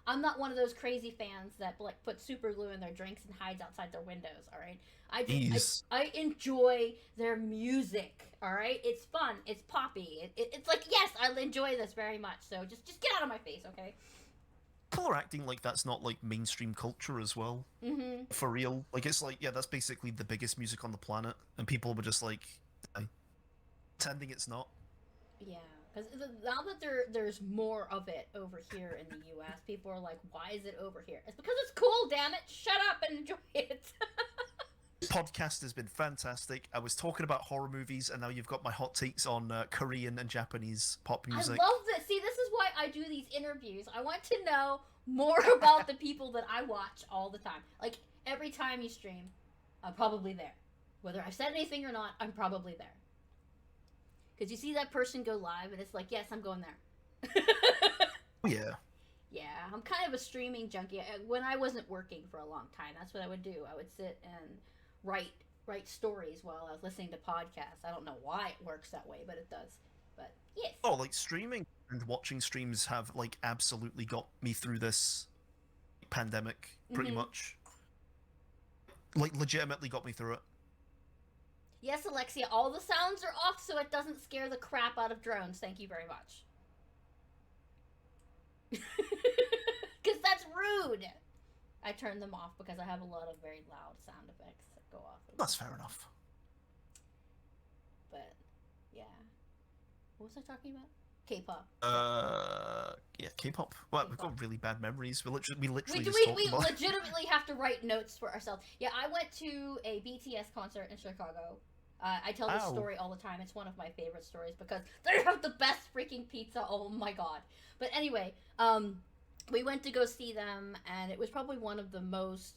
I'm not one of those crazy fans that like put super glue in their drinks and hides outside their windows. All right, I enjoy their music. All right, it's fun. It's poppy. It's like, yes, I enjoy this very much. So just get out of my face, okay? people are acting like that's not like mainstream culture as well. Mm-hmm. For real. Like it's like, yeah, that's basically the biggest music on the planet, and people were just like pretending it's not. Yeah, because now that there's more of it over here in the U.S., people are like, "Why is it over here?" It's because it's cool. Damn it! Shut up and enjoy it. Podcast has been fantastic. I was talking about horror movies, and now you've got my hot takes on Korean and Japanese pop I music. love this. See, this is why I do these interviews. I want to know more about the people that I watch all the time. Like every time you stream, I'm probably there. Whether I've said anything or not, I'm probably there. Because you see that person go live, and it's like, yes, I'm going there. Oh, yeah. Yeah, I'm kind of a streaming junkie. When I wasn't working for a long time, that's what I would do. I would sit and write stories while I was listening to podcasts. I don't know why it works that way, but it does. But yes. Oh, like streaming and watching streams have like absolutely got me through this pandemic, pretty much. Like legitimately got me through it. Yes, Alexia, all the sounds are off so it doesn't scare the crap out of drones. Thank you very much. Because that's rude. I turned them off because I have a lot of very loud sound effects that go off. That's fair enough. But, yeah. What was I talking about? K-pop. Yeah, K-pop. Well, we've got really bad memories. We literally We just talked about legitimately have to write notes for ourselves. Yeah, I went to a BTS concert in Chicago. I tell this story all the time. It's one of my favorite stories because they have the best freaking pizza. Oh my god. But anyway, we went to go see them, and it was probably one of the most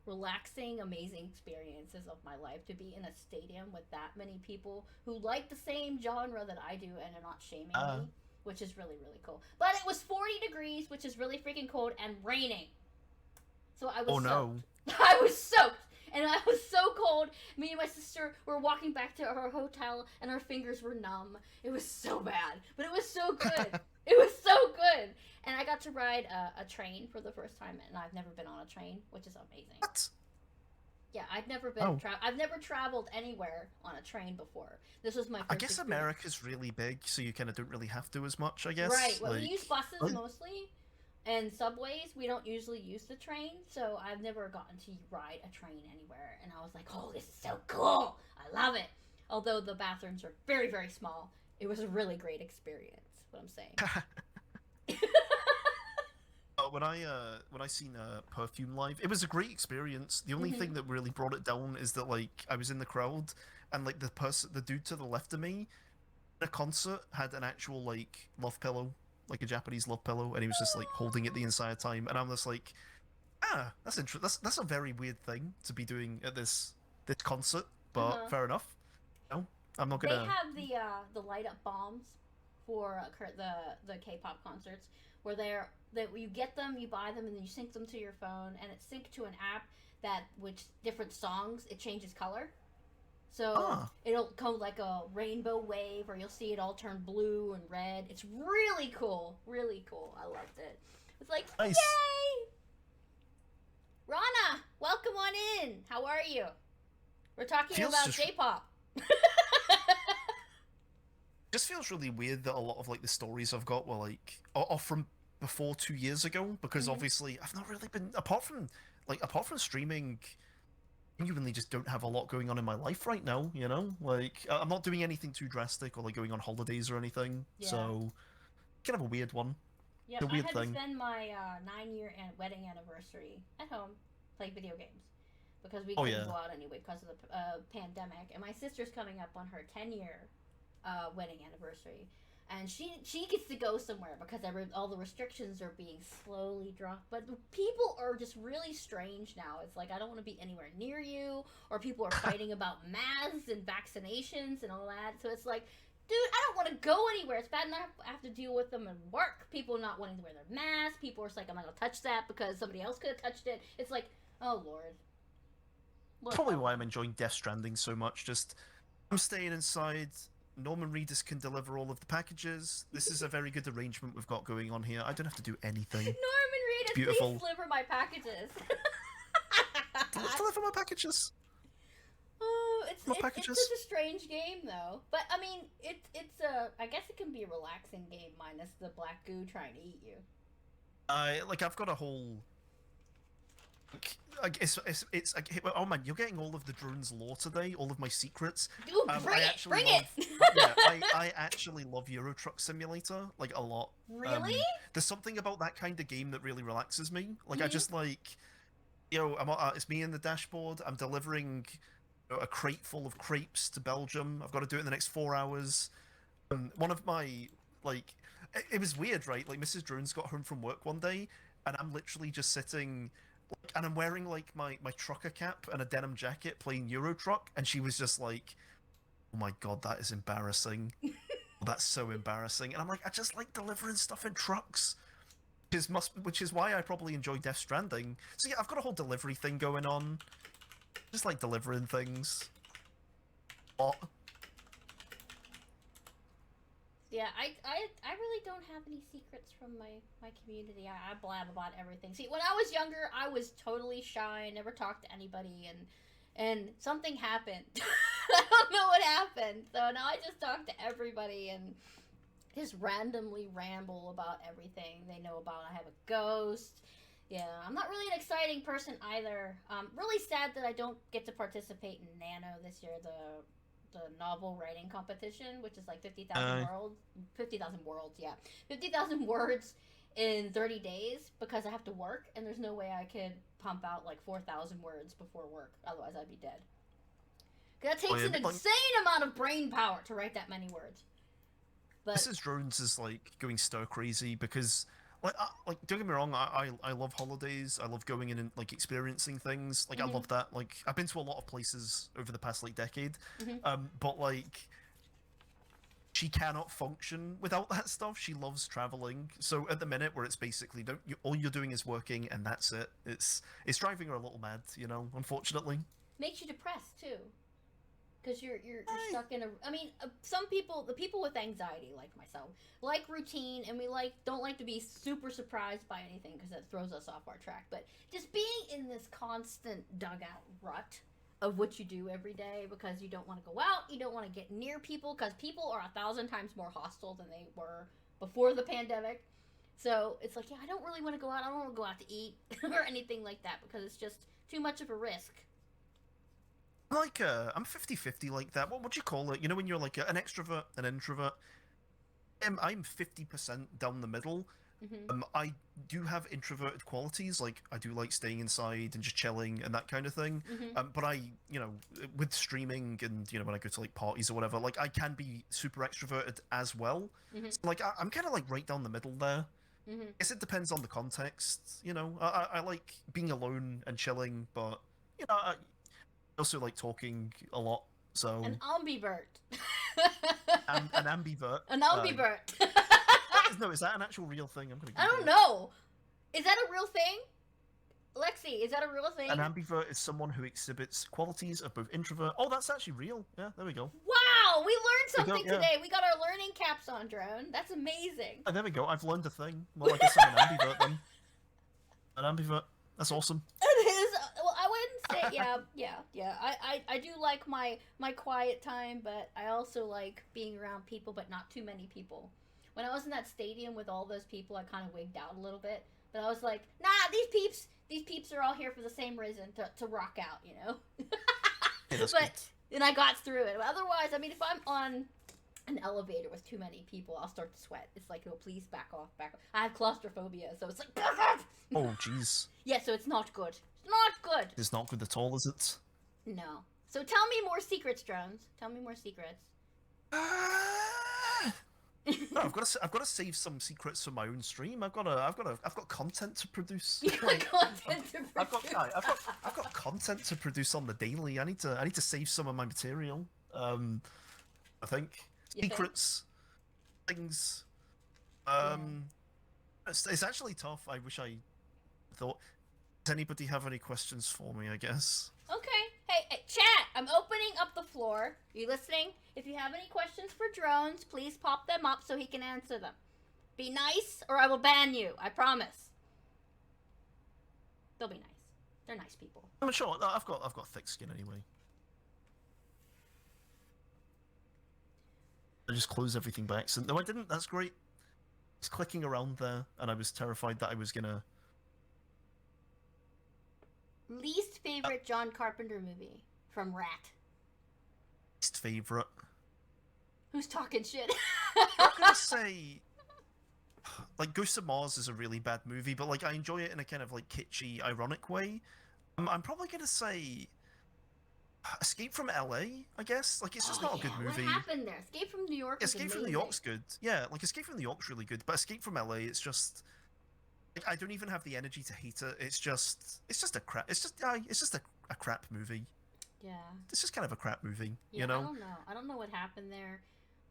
relaxing, amazing experiences of my life to be in a stadium with that many people who like the same genre that I do and are not shaming me, which is really, really cool. But it was 40 degrees, which is really freaking cold, and raining. So I was soaked. I was soaked! And I was so cold. Me and my sister were walking back to our hotel, and our fingers were numb. It was so bad, but it was so good. It was so good. And I got to ride a train for the first time, and I've never been on a train, which is amazing. What? Yeah, I've never been. I've never traveled anywhere on a train before. This was my first. I guess experience. America's really big, so you kind of don't really have to as much. I guess. Right. Well, we use buses mostly. And subways, we don't usually use the train, so I've never gotten to ride a train anywhere. And I was like, oh, this is so cool. I love it. Although the bathrooms are very, very small, it was a really great experience, what I'm saying. When I seen Perfume live, it was a great experience. The only thing that really brought it down is that like I was in the crowd, and like the dude to the left of me, in a concert had an actual like love pillow, like a Japanese love pillow, and he was just like holding it the entire time, and I'm just like, that's interesting. That's a very weird thing to be doing at this concert, but fair enough. No, I'm not gonna. They have the light up bombs for the K-pop concerts, where that you get them, you buy them, and then you sync them to your phone, and it's synced to an app which different songs it changes color. So it'll come like a rainbow wave, or you'll see it all turn blue and red. It's really cool. Really cool. I loved it. It's like, nice. Yay! Rana, welcome on in. How are you? We're talking about J-pop. Just feels really weird that a lot of like the stories I've got were like are from before 2 years ago, because obviously I've not really been apart from streaming. I genuinely just don't have a lot going on in my life right now, you know? Like, I'm not doing anything too drastic or, like, going on holidays or anything, so kind of a weird one. Yeah, I had to spend my 9-year wedding anniversary at home playing video games, because we couldn't go out anyway because of the pandemic, and my sister's coming up on her 10-year wedding anniversary, and she gets to go somewhere because all the restrictions are being slowly dropped. But people are just really strange now. It's like, I don't want to be anywhere near you, or people are fighting about masks and vaccinations and all that. So it's like, dude, I don't want to go anywhere. It's bad enough I have to deal with them at work. People not wanting to wear their masks. People are just like, I'm not going to touch that because somebody else could have touched it. It's like, oh, Lord. Probably why I'm enjoying Death Stranding so much. Just, I'm staying inside. Norman Reedus can deliver all of the packages. This is a very good arrangement we've got going on here. I don't have to do anything. Norman Reedus, please deliver my packages. Deliver my packages. Oh, it's such a strange game, though. But I mean, it's I guess it can be a relaxing game minus the black goo trying to eat you. I've got a whole. It's like, oh man, you're getting all of the drone's lore today, all of my secrets. Dude, I actually bring love, it! yeah, I actually love Euro Truck Simulator like a lot. Really? There's something about that kind of game that really relaxes me. Like I Mhm. just like, it's me in the dashboard. I'm delivering a crate full of crepes to Belgium. I've got to do it in the next 4 hours. One of my like, it was weird, right? Like Mrs. Drones got home from work one day, and I'm literally just sitting and I'm wearing like my trucker cap and a denim jacket playing Euro Truck, and she was just like, "Oh my god, that is embarrassing. That's so embarrassing." And I'm like, "I just like delivering stuff in trucks." Which is why I probably enjoy Death Stranding. So yeah, I've got a whole delivery thing going on. Just like delivering things. What? Yeah, I really don't have any secrets from my community. I blab about everything. See, when I was younger, I was totally shy, never talked to anybody, and something happened. I don't know what happened. So now I just talk to everybody and just randomly ramble about everything they know about. I have a ghost. Yeah, I'm not really an exciting person either. Really sad that I don't get to participate in Nano this year, the novel writing competition, which is like 50,000 words, yeah. 50,000 words in 30 days because I have to work and there's no way I could pump out like 4,000 words before work. Otherwise, I'd be dead. That Oh, takes yeah, an insane amount of brain power to write that many words. But Mrs. Drones is like going stir crazy because like don't get me wrong, I love holidays. I love going in and like experiencing things. Like I mm-hmm, love that. Like I've been to a lot of places over the past like decade. mm-hmm. But like she cannot function without that stuff. She loves traveling. So at the minute where it's basically all you're doing is working and that's it. It's driving her a little mad, unfortunately. Makes you depressed too. Because you're Eh, stuck in a. I mean, some people, the people with anxiety, like myself, like routine, and we don't like to be super surprised by anything because that throws us off our track. But just being in this constant dugout rut of what you do every day because you don't want to go out, you don't want to get near people because people are 1,000 times more hostile than they were before the pandemic. So it's like, yeah, I don't really want to go out. I don't want to go out to eat or anything like that because it's just too much of a risk. like I'm 50-50 like that. What would you call it? When you're like an extrovert, an introvert. I'm 50% down the middle. Mm-hmm. I do have introverted qualities, like I do like staying inside and just chilling and that kind of thing. Mm-hmm. But with streaming and when I go to like parties or whatever, like I can be super extroverted as well. Mm-hmm. So, like I'm kind of like right down the middle there. Mm-hmm. I guess it depends on the context. I like being alone and chilling, but I also like talking a lot. So An ambivert. an ambivert. An ambivert. Is that an actual real thing? I'm gonna I Google don't it. know. Is that a real thing? Lexi, is that a real thing? An ambivert is someone who exhibits qualities of both introvert. Oh, that's actually real. Yeah, there we go. Wow, we learned There we go, something yeah. today. We got our learning caps on, Drone. That's amazing. Oh, there we go. I've learned a thing. Well, I guess I'm an ambivert then. An ambivert. That's awesome. It is. Well, I wouldn't say. Yeah. I do like my quiet time, but I also like being around people, but not too many people. When I was in that stadium with all those people, I kind of wigged out a little bit. But I was like, nah, these peeps are all here for the same reason to rock out, Hey, that's But good. then I got through it. But otherwise, I mean, if I'm on an elevator with too many people, I'll start to sweat. It's like, oh, please back off. I have claustrophobia, so it's like, back off. Oh, jeez. Yeah, so it's not good. It's not good. It's not good at all, is it? No. So tell me more secrets, Drones. Tell me more secrets. No, I've got to save some secrets for my own stream. I've got content to produce. You got content to I've got produce. I've got content to produce on the daily. I need to save some of my material. I think You think? secrets, things. It's actually tough. I wish I thought. Does anybody have any questions for me? I guess. Okay. Hey, chat! I'm opening up the floor. You listening? If you have any questions for Drones, please pop them up so he can answer them. Be nice, or I will ban you. I promise. They'll be nice. They're nice people. I'm sure. I've got thick skin anyway. I just close everything by accident. No, I didn't. That's great. was clicking around there, and I was terrified that I was gonna. Least favorite John Carpenter movie from Rat. Least favorite. Who's talking shit? I'm gonna say, like, Ghosts of Mars is a really bad movie, but like I enjoy it in a kind of like kitschy, ironic way. I'm probably gonna say Escape from LA, I guess. Like, it's just not a good movie. What happened there? Escape from New York. Escape from New York's good. Yeah, like Escape from New York's really good, but Escape from LA, it's just like, I don't even have the energy to hate it. It's just a crap. It's just a crap movie. Yeah. It's just kind of a crap movie, yeah, you know? I don't know. I don't know what happened there.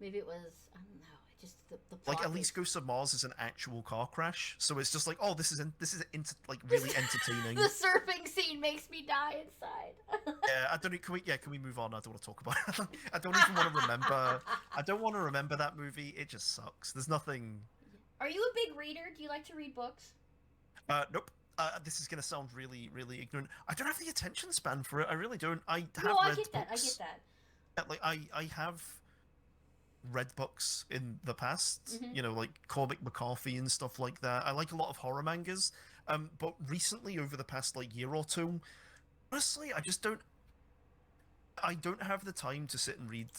Maybe it was, I don't know. It just the plot Like, at least Ghosts of Mars is an actual car crash, so it's just like, oh, this is like really entertaining. The surfing scene makes me die inside. Yeah, I don't. Can we move on? I don't want to talk about it. I don't even want to remember. I don't want to remember that movie. It just sucks. There's nothing. Are you a big reader? Do you like to read books? Nope. This is gonna sound really, really ignorant. I don't have the attention span for it. I really don't. I have No, I read get that. I books. get that. Yeah, like I have read books in the past. Mhm. You know, like Comic McCarthy and stuff like that. I like a lot of horror mangas. But recently, over the past like year or two, honestly, I don't have the time to sit and read.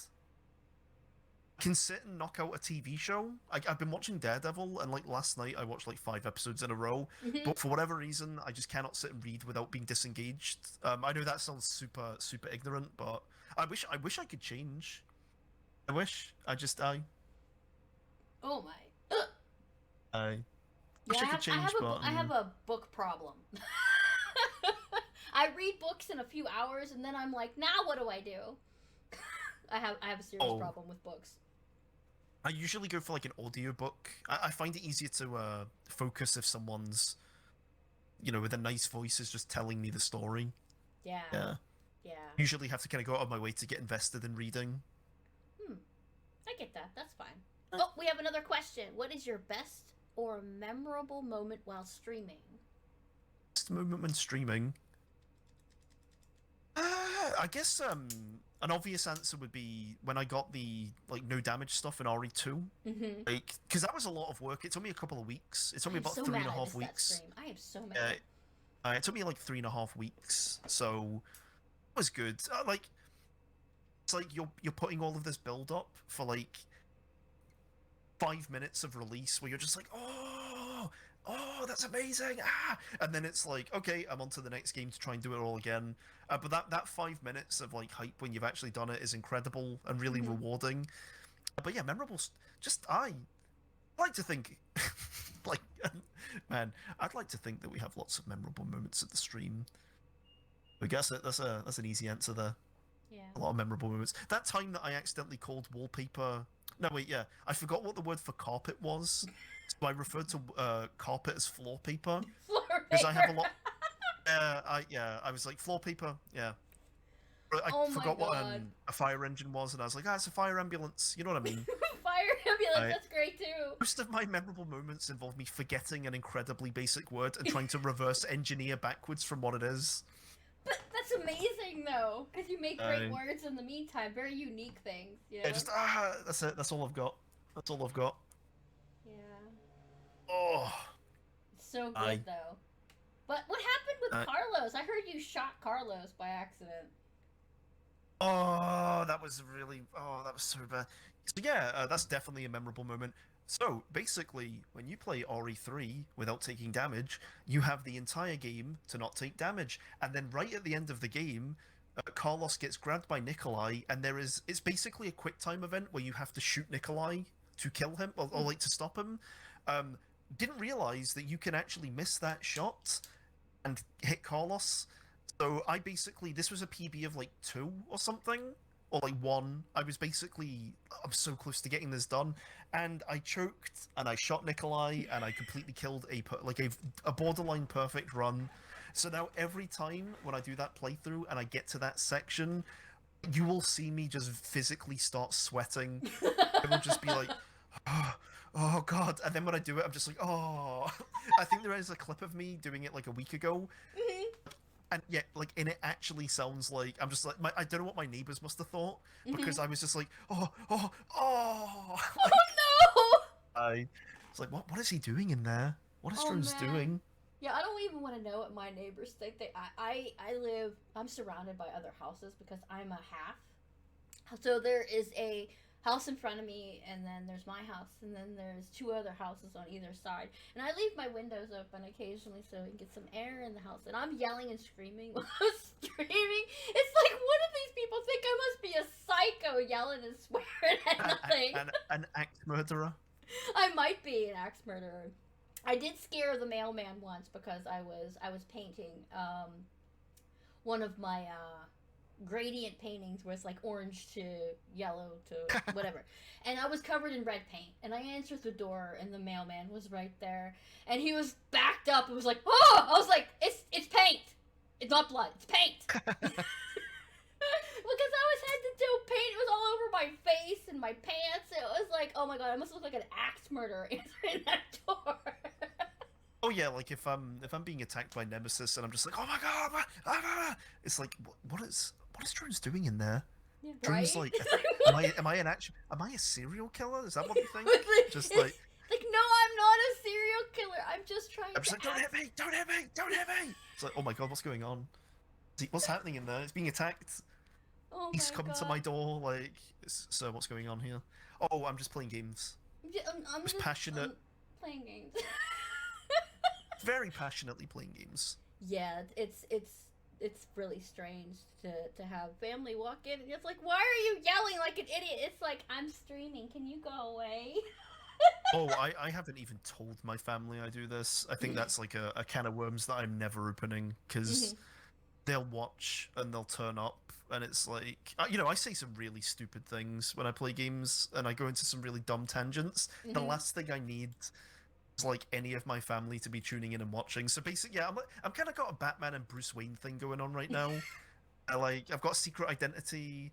I can sit and knock out a TV show. I've been watching Daredevil, and like last night I watched like 5 episodes in a row. Mhm. But for whatever reason, I just cannot sit and read without being disengaged. I know that sounds super ignorant, but I wish I could change. I wish. Oh my. I wish Yeah, I could change, but I have a book problem. I read books in a few hours, and then I'm like, now what do I do? I have a serious problem with books. I usually go for like an audiobook. I find it easier to focus if someone's, with a nice voice is just telling me the story. Yeah. Yeah. Yeah. Usually have to kind of go out of my way to get invested in reading. I get that. That's fine. Oh, we have another question. What is your best or memorable moment while streaming? Best moment when streaming? I guess an obvious answer would be when I got the like no damage stuff in RE2. Mm-hmm. Like, because that was a lot of work. It took me a couple of weeks. It took me about 3.5 weeks. I am so mad. It took me like 3.5 weeks, so it was good. Like, it's like you're putting all of this build up for like 5 minutes of release where you're just like, oh, that's amazing, and then it's like, okay, I'm on to the next game to try and do it all again. But that 5 minutes of like hype when you've actually done it is incredible and really rewarding. But yeah, memorable. I like to think, like, man, I'd like to think that we have lots of memorable moments at the stream. I guess that's an easy answer there. Yeah. A lot of memorable moments. That time that I accidentally called wallpaper. No, wait, yeah. I forgot what the word for carpet was. So I referred to carpet as floor paper. Floor Because paper. I have a lot. I was like, floor paper, yeah. But I forgot what a fire engine was, and I was like, it's a fire ambulance. You know what I mean? Fire ambulance, that's great too. Most of my memorable moments involve me forgetting an incredibly basic word and trying to reverse engineer backwards from what it is. But that's amazing, though, because you make great words in the meantime. Very unique things. Yeah, just that's it. That's all I've got. That's all I've got. Yeah. Oh. It's so good, though. But what happened with Carlos? I heard you shot Carlos by accident. Oh, that was so bad. So yeah, that's definitely a memorable moment. So, basically, when you play RE3 without taking damage, you have the entire game to not take damage. And then right at the end of the game, Carlos gets grabbed by Nikolai, and it's basically a quick time event where you have to shoot Nikolai to kill him, or like to stop him. Didn't realize that you can actually miss that shot and hit Carlos. So this was a PB of like 2 or something. Or like 1. I'm so close to getting this done, and I choked, and I shot Nikolai, and I completely killed a borderline perfect run. So now every time when I do that playthrough and I get to that section, you will see me just physically start sweating. It will just be like, oh god, and then when I do it, I'm just like, oh. I think there is a clip of me doing it like a week ago. And yeah, and it actually sounds like I'm just like I don't know what my neighbors must have thought, because I was just like, oh Oh no! It's like, what is he doing in there? What is Oh Drones man. doing? Yeah, I don't even want to know what my neighbors think. I'm surrounded by other houses because I'm a half. So there is a house in front of me, and then there's my house, and then there's two other houses on either side. And I leave my windows open occasionally so we can get some air in the house. And I'm yelling and screaming while I'm streaming. It's like, what do these people think? I must be a psycho yelling and swearing at nothing. An axe murderer. I might be an axe murderer. I did scare the mailman once because I was painting one of my gradient paintings where it's like orange to yellow to whatever. And I was covered in red paint. And I answered the door and the mailman was right there. And he was backed up and was like, oh! I was like, it's paint! It's not blood, it's paint! Because I was head to toe paint. It was all over my face and my pants. It was like, oh my god, I must look like an axe murderer answering that door. Oh yeah, like if I'm being attacked by Nemesis and I'm just like, oh my god, it's like, what is Drones doing in there? Yeah, Drones right? like, am I a serial killer? Is that what you think? Just like no, I'm not a serial killer. I'm just trying I'm just to. like, don't hit me, don't hit me, don't hit me. It's like, oh my god, what's going on? What's happening in there? It's being attacked. Oh He's my come god. to my door. Like, so what's going on here? Oh, I'm just playing games. I'm just passionate. playing games. Very passionately playing games. Yeah, it's really strange to have family walk in and it's like, why are you yelling like an idiot? It's like, I'm streaming. Can you go away? Oh, I haven't even told my family I do this. I think that's like a can of worms that I'm never opening because they'll watch and they'll turn up and it's like, I say some really stupid things when I play games and I go into some really dumb tangents. The last thing I need is like any of my family to be tuning in and watching. So basically, yeah, I'm kind of got a Batman and Bruce Wayne thing going on right now. I've got a secret identity.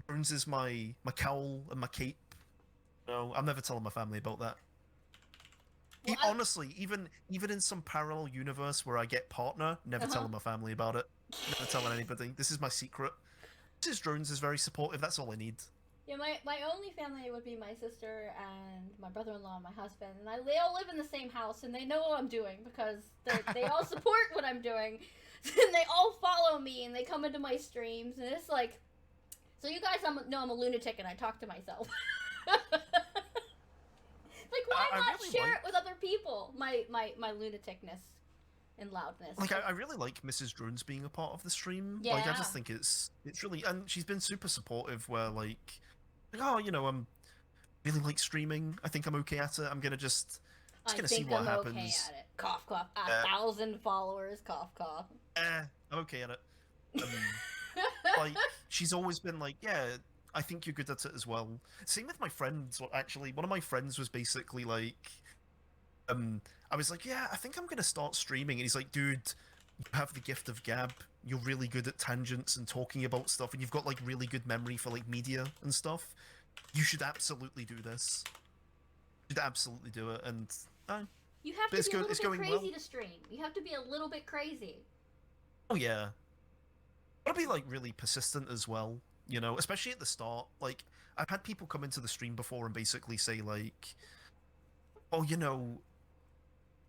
Drones is my cowl and my cape. No, I'm never telling my family about that. Well, Honestly, even in some parallel universe where I get partner, never telling my family about it. Never telling anybody. This is my secret. Mrs. Drones is very supportive. That's all I need. Yeah, my only family would be my sister and my brother-in-law and my husband, and they all live in the same house, and they know what I'm doing because they all support what I'm doing, and they all follow me, and they come into my streams, and it's like, so you guys know I'm a lunatic, and I talk to myself. Like, why not really share it with other people? My lunaticness and loudness. Like, I really like Mrs. Drones being a part of the stream. Yeah. Like, I just think it's really, and she's been super supportive. Where like, oh, I'm really like streaming. I think I'm okay at it. I'm gonna just gonna see what happens. Okay at it. Cough cough. 1,000 followers. Cough cough. I'm okay at it. Like, she's always been like, yeah, I think you're good at it as well. Same with my friends. Actually, one of my friends was basically like, I was like, yeah, I think I'm gonna start streaming, and he's like, dude, you have the gift of gab. You're really good at tangents and talking about stuff, and you've got like really good memory for like media and stuff. You should absolutely do this. You should absolutely do it, and you have to be a little bit crazy well. to stream. You have to be a little bit crazy. Oh yeah. Gotta be like really persistent as well, especially at the start. Like, I've had people come into the stream before and basically say like, oh,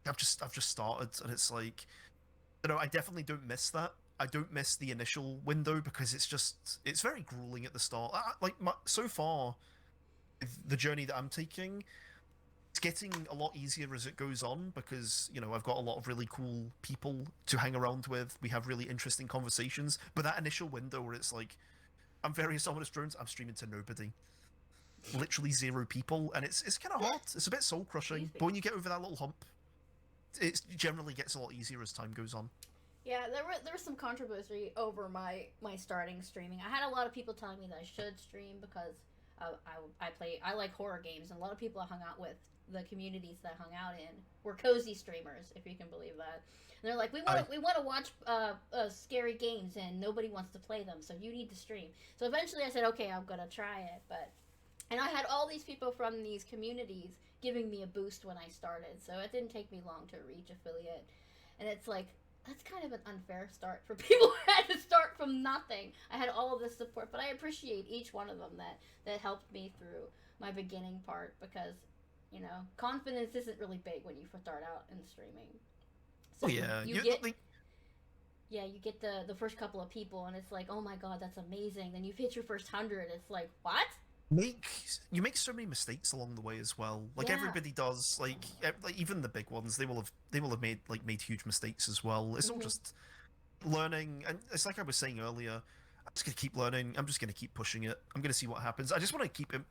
I've just started, and it's like, I definitely don't miss that. I don't miss the initial window because it's very grueling at the start. So far, the journey that I'm taking, it's getting a lot easier as it goes on because, I've got a lot of really cool people to hang around with. We have really interesting conversations. But that initial window where it's like, I'm VariousOminousDrones, I'm streaming to nobody. Literally 0 people, and it's kind of hard. It's a bit soul crushing. But when you get over that little hump, it generally gets a lot easier as time goes on. Yeah, there was some controversy over my starting streaming. I had a lot of people telling me that I should stream because I like horror games, and a lot of people I hung out with, the communities that I hung out in, were cozy streamers, if you can believe that. And they're like, we want to watch scary games, and nobody wants to play them, so you need to stream. So eventually I said, okay, I'm gonna try it, and I had all these people from these communities giving me a boost when I started, so it didn't take me long to reach affiliate. And it's like, that's kind of an unfair start for people who had to start from nothing. I had all of this support, but I appreciate each one of them that helped me through my beginning part, because You know, confidence isn't really big when you first start out in streaming. So Oh yeah, you get yeah, you get the first couple of people, and it's like, oh my god, that's amazing. Then you hit your first 100. It's like, what? you make so many mistakes along the way as well. Like Yeah. everybody does. Like even the big ones, they will have made huge mistakes as well. It's all just learning, and it's like I was saying earlier. I'm just gonna keep learning. I'm just gonna keep pushing it. I'm gonna see what happens. I just want to keep it.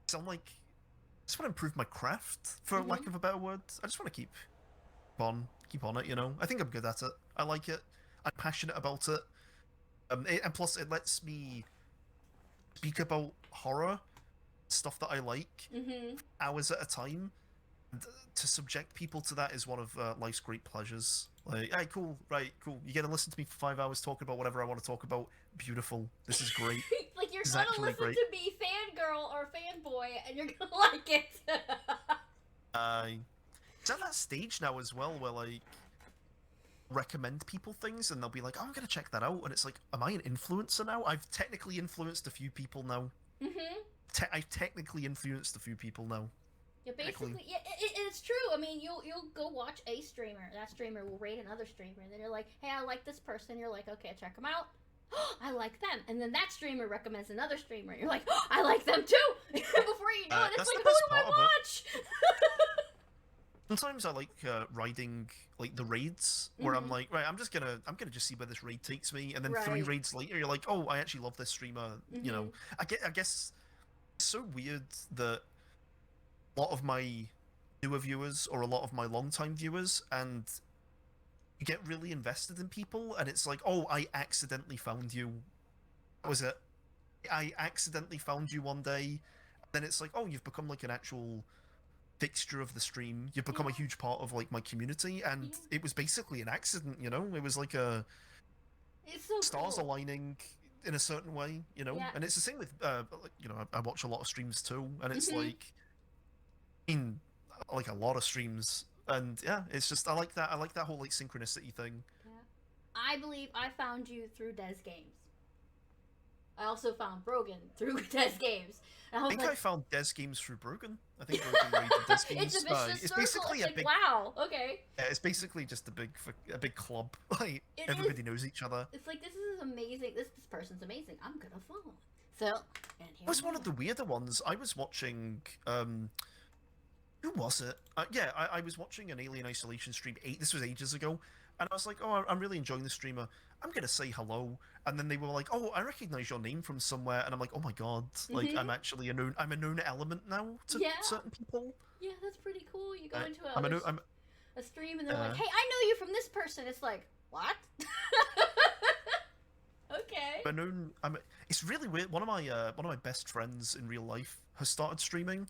Sound like I just want to improve my craft, for lack of a better word. I just want to keep on it. You know, I think I'm good at it. I like it. I'm passionate about it. And plus, it lets me speak about horror stuff that I like hours at a time. And to subject people to that is one of life's great pleasures. Like, hey, cool, right, cool. You get to listen to me for 5 hours talking about whatever I want to talk about. Beautiful. This is great. Like, you're This is gonna actually listen great. to me fangirl or fanboy, and you're gonna like it. It's at that stage now as well where like recommend people things and they'll be like, oh, I'm gonna check that out, and it's like, am I an influencer now? I've technically influenced a few people now. I've technically influenced a few people now. Yeah, basically, yeah, it's true. I mean, you'll go watch a streamer. That streamer will rate another streamer, and then you're like, hey, I like this person. You're like, okay, check them out. I like them, and then that streamer recommends another streamer. You're like, oh, I like them too. Before you know it, it's like, who do I watch? Sometimes I like riding like the raids where I'm like, right, I'm gonna just see where this raid takes me, and then 3 raids later, you're like, oh, I actually love this streamer. You know, I guess it's so weird that a lot of my newer viewers or a lot of my long-time viewers, and you get really invested in people, and it's like, oh, I accidentally found you. That was it. I accidentally found you one day. Then it's like, oh, you've become like an actual fixture of the stream. You've become a huge part of like my community, and it was basically an accident. You know, it was like it's so stars cool. aligning in a certain way. You know, and it's the same with you know, I watch a lot of streams too, and it's like, in like a lot of streams, and yeah, it's just I like that whole like synchronicity thing. Yeah. I believe I found you through Des Games. I also found Brogan through Des Games. And I think I found Des Games through Brogan. I think Brogan raided Des Games. It's a vicious circle. Basically it's a big, wow. Okay. Yeah, it's basically just a big club. Like everybody knows each other. It's like, this is amazing. This person's amazing. I'm gonna follow. So, and here It was one of the weirder ones. I was watching. Who was it? Yeah, I was watching an Alien Isolation stream. This was ages ago, and I was like, oh, I'm really enjoying the streamer. I'm gonna say hello, and then they were like, oh, I recognize your name from somewhere, and I'm like, oh my god, like I'm actually I'm a known element now to certain people. Yeah, that's pretty cool. You go into a stream, and they're like, hey, I know you from this person. It's like, what? Okay. It's really weird. One of my best friends in real life has started streaming.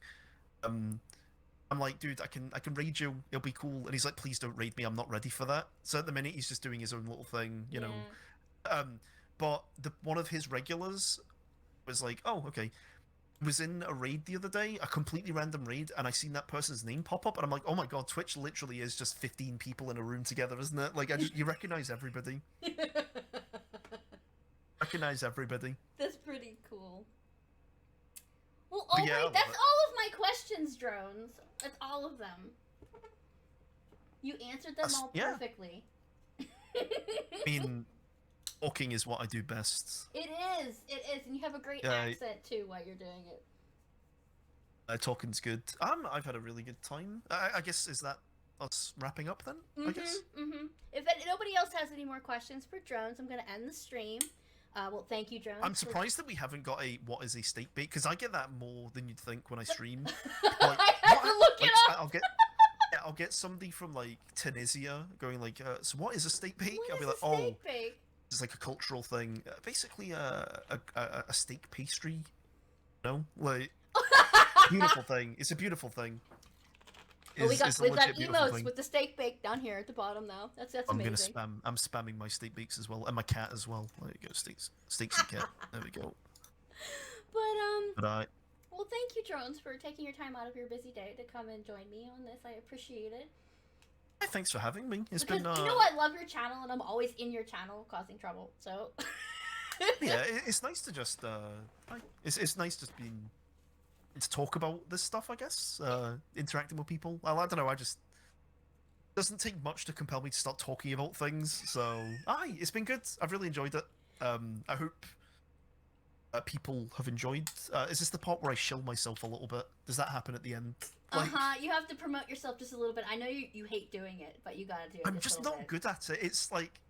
I'm like, dude, I can raid you. It'll be cool. And he's like, please don't raid me. I'm not ready for that. So at the minute, he's just doing his own little thing, you know. But one of his regulars was like, oh, okay. Was in a raid the other day, a completely random raid, and I seen that person's name pop up, and I'm like, oh my god, Twitch literally is just 15 people in a room together, isn't it? Like, you recognize everybody. Recognize everybody. That's pretty cool. Well, yeah, that's all of my questions, Drones. That's all of them. You answered them all perfectly. I mean, talking is what I do best. It is, and you have a great accent too while you're doing it. Talking's good. I've had a really good time. I guess, is that us wrapping up then? I guess. If nobody else has any more questions for Drones, I'm going to end the stream. Well, thank you, Drones. I'm surprised that we haven't got a what is a steak bake, because I get that more than you'd think when I stream. Like, I have to look it up. I'll get somebody from like Tunisia going like, so what is a steak bake? What I'll be is like, a steak bake? It's like a cultural thing. Basically, a steak pastry. You know, like beautiful thing. It's a beautiful thing. Well, we've got emotes with the steak bake down here at the bottom now. That's amazing. I'm spamming my steak bakes as well, and my cat as well. There you go, steaks and cat. There we go. But well, thank you, Drones, for taking your time out of your busy day to come and join me on this. I appreciate it. Thanks for having me. It's been. You know, I love your channel, and I'm always in your channel causing trouble. So. Yeah, it's nice to just. It's nice just being to talk about this stuff. I guess interacting with people. Well, I don't know. I just doesn't take much to compel me to start talking about things. So, aye, it's been good. I've really enjoyed it. I hope people have enjoyed. Is this the part where I shill myself a little bit? Does that happen at the end? Like, You have to promote yourself just a little bit. I know you hate doing it, but you gotta do it. I'm just not good at it. It's like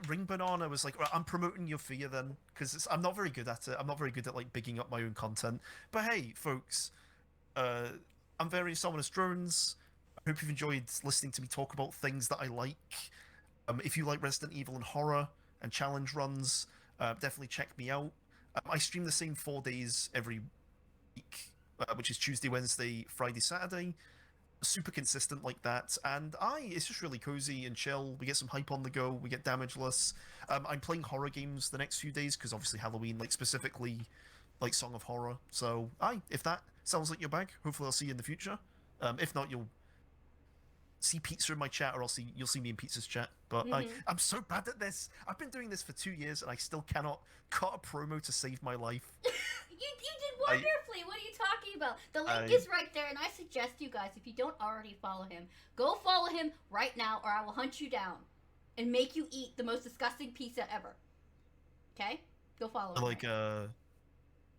Ring Banana was like, right, I'm promoting your fear then, because I'm not very good at it. I'm not very good at like bigging up my own content. But hey, folks, I'm VariousOminousDrones. I hope you've enjoyed listening to me talk about things that I like. If you like Resident Evil and horror and challenge runs, definitely check me out. I stream the same 4 days every week, which is Tuesday, Wednesday, Friday, Saturday. Super consistent like that, and it's just really cozy and chill. We get some hype on the go, we get damageless. I'm playing horror games the next few days because obviously Halloween, like specifically like Song of Horror. So if that sounds like your bag, hopefully I'll see you in the future. If not, you'll see Pizza in my chat, or you'll see me in Pizza's chat. But I'm so bad at this. I've been doing this for 2 years and I still cannot cut a promo to save my life. You did wonderfully. What are you talking about? The link is right there, and I suggest you guys, if you don't already follow him, go follow him right now, or I will hunt you down and make you eat the most disgusting pizza ever. Okay? Go follow him. Like a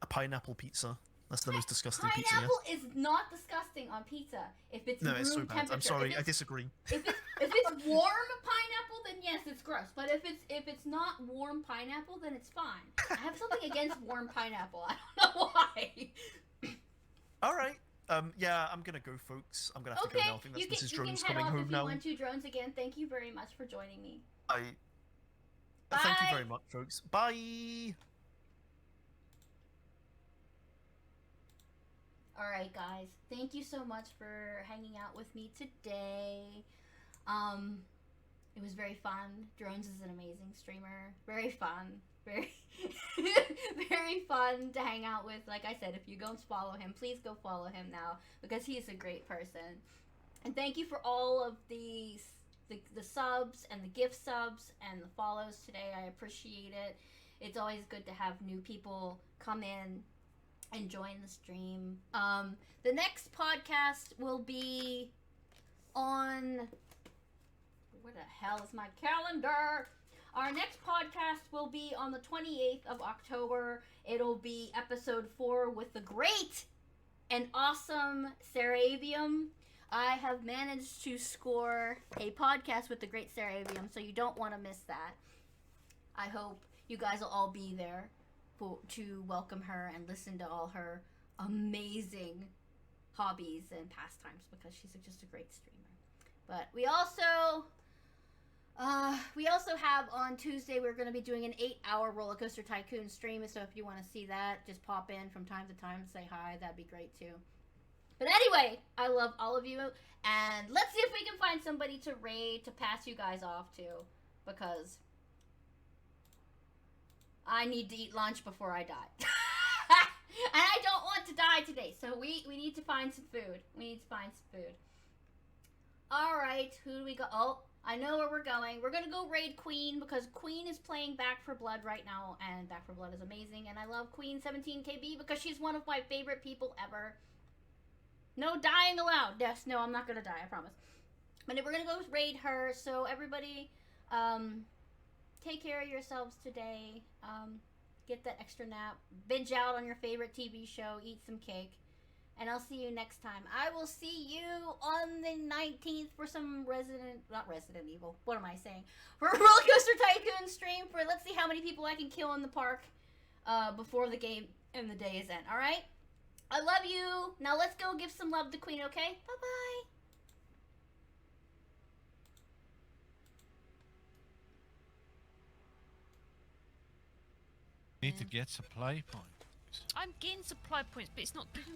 pineapple pizza. That's the most disgusting pizza. Pineapple is not disgusting on pizza if it's room it's so bad. temperature. I'm sorry, I disagree. If it's warm pineapple, then yes, it's gross. But if it's not warm pineapple, then it's fine. I have something against warm pineapple. I don't know why. All right. Yeah, I'm gonna go, folks. I'm gonna have to go now. I think that's Mrs. Drones coming home now. You can head off if you want to, Drones, again. Thank you very much for joining me. Bye. Thank you very much, folks. Bye. Alright, guys. Thank you so much for hanging out with me today. It was very fun. Drones is an amazing streamer. Very fun. Very, very fun to hang out with. Like I said, if you don't follow him, please go follow him now, because he is a great person. And thank you for all of the subs and the gift subs and the follows today. I appreciate it. It's always good to have new people come in and join the stream. The next podcast will be on... Where the hell is my calendar? Our next podcast will be on the 28th of October. It'll be episode 4 with the great and awesome Saravium. I have managed to score a podcast with the great Saravium, so you don't want to miss that. I hope you guys will all be there to welcome her and listen to all her amazing hobbies and pastimes, because she's just a great streamer. But we also have on Tuesday, we're going to be doing an 8-hour Roller Coaster Tycoon stream, so if you want to see that, just pop in from time to time and say hi. That'd be great too. But anyway, I love all of you, and let's see if we can find somebody to raid to pass you guys off to, because I need to eat lunch before I die. And I don't want to die today, so we need to find some food. Alright, who do we go? Oh, I know where we're going. We're gonna go raid Queen, because Queen is playing Back 4 Blood right now, and Back 4 Blood is amazing, and I love Queen 17KB because she's one of my favorite people ever. No dying allowed. Yes, no, I'm not gonna die, I promise. But we're gonna go raid her, so everybody, take care of yourselves today. Get that extra nap. Binge out on your favorite TV show. Eat some cake. And I'll see you next time. I will see you on the 19th for some not Resident Evil. What am I saying? For a Roller Coaster Tycoon stream for, let's see how many people I can kill in the park before the game and the day is end. Alright? I love you. Now let's go give some love to Queen, okay? Bye-bye. Need to get supply points. I'm getting supply points, but it's not giving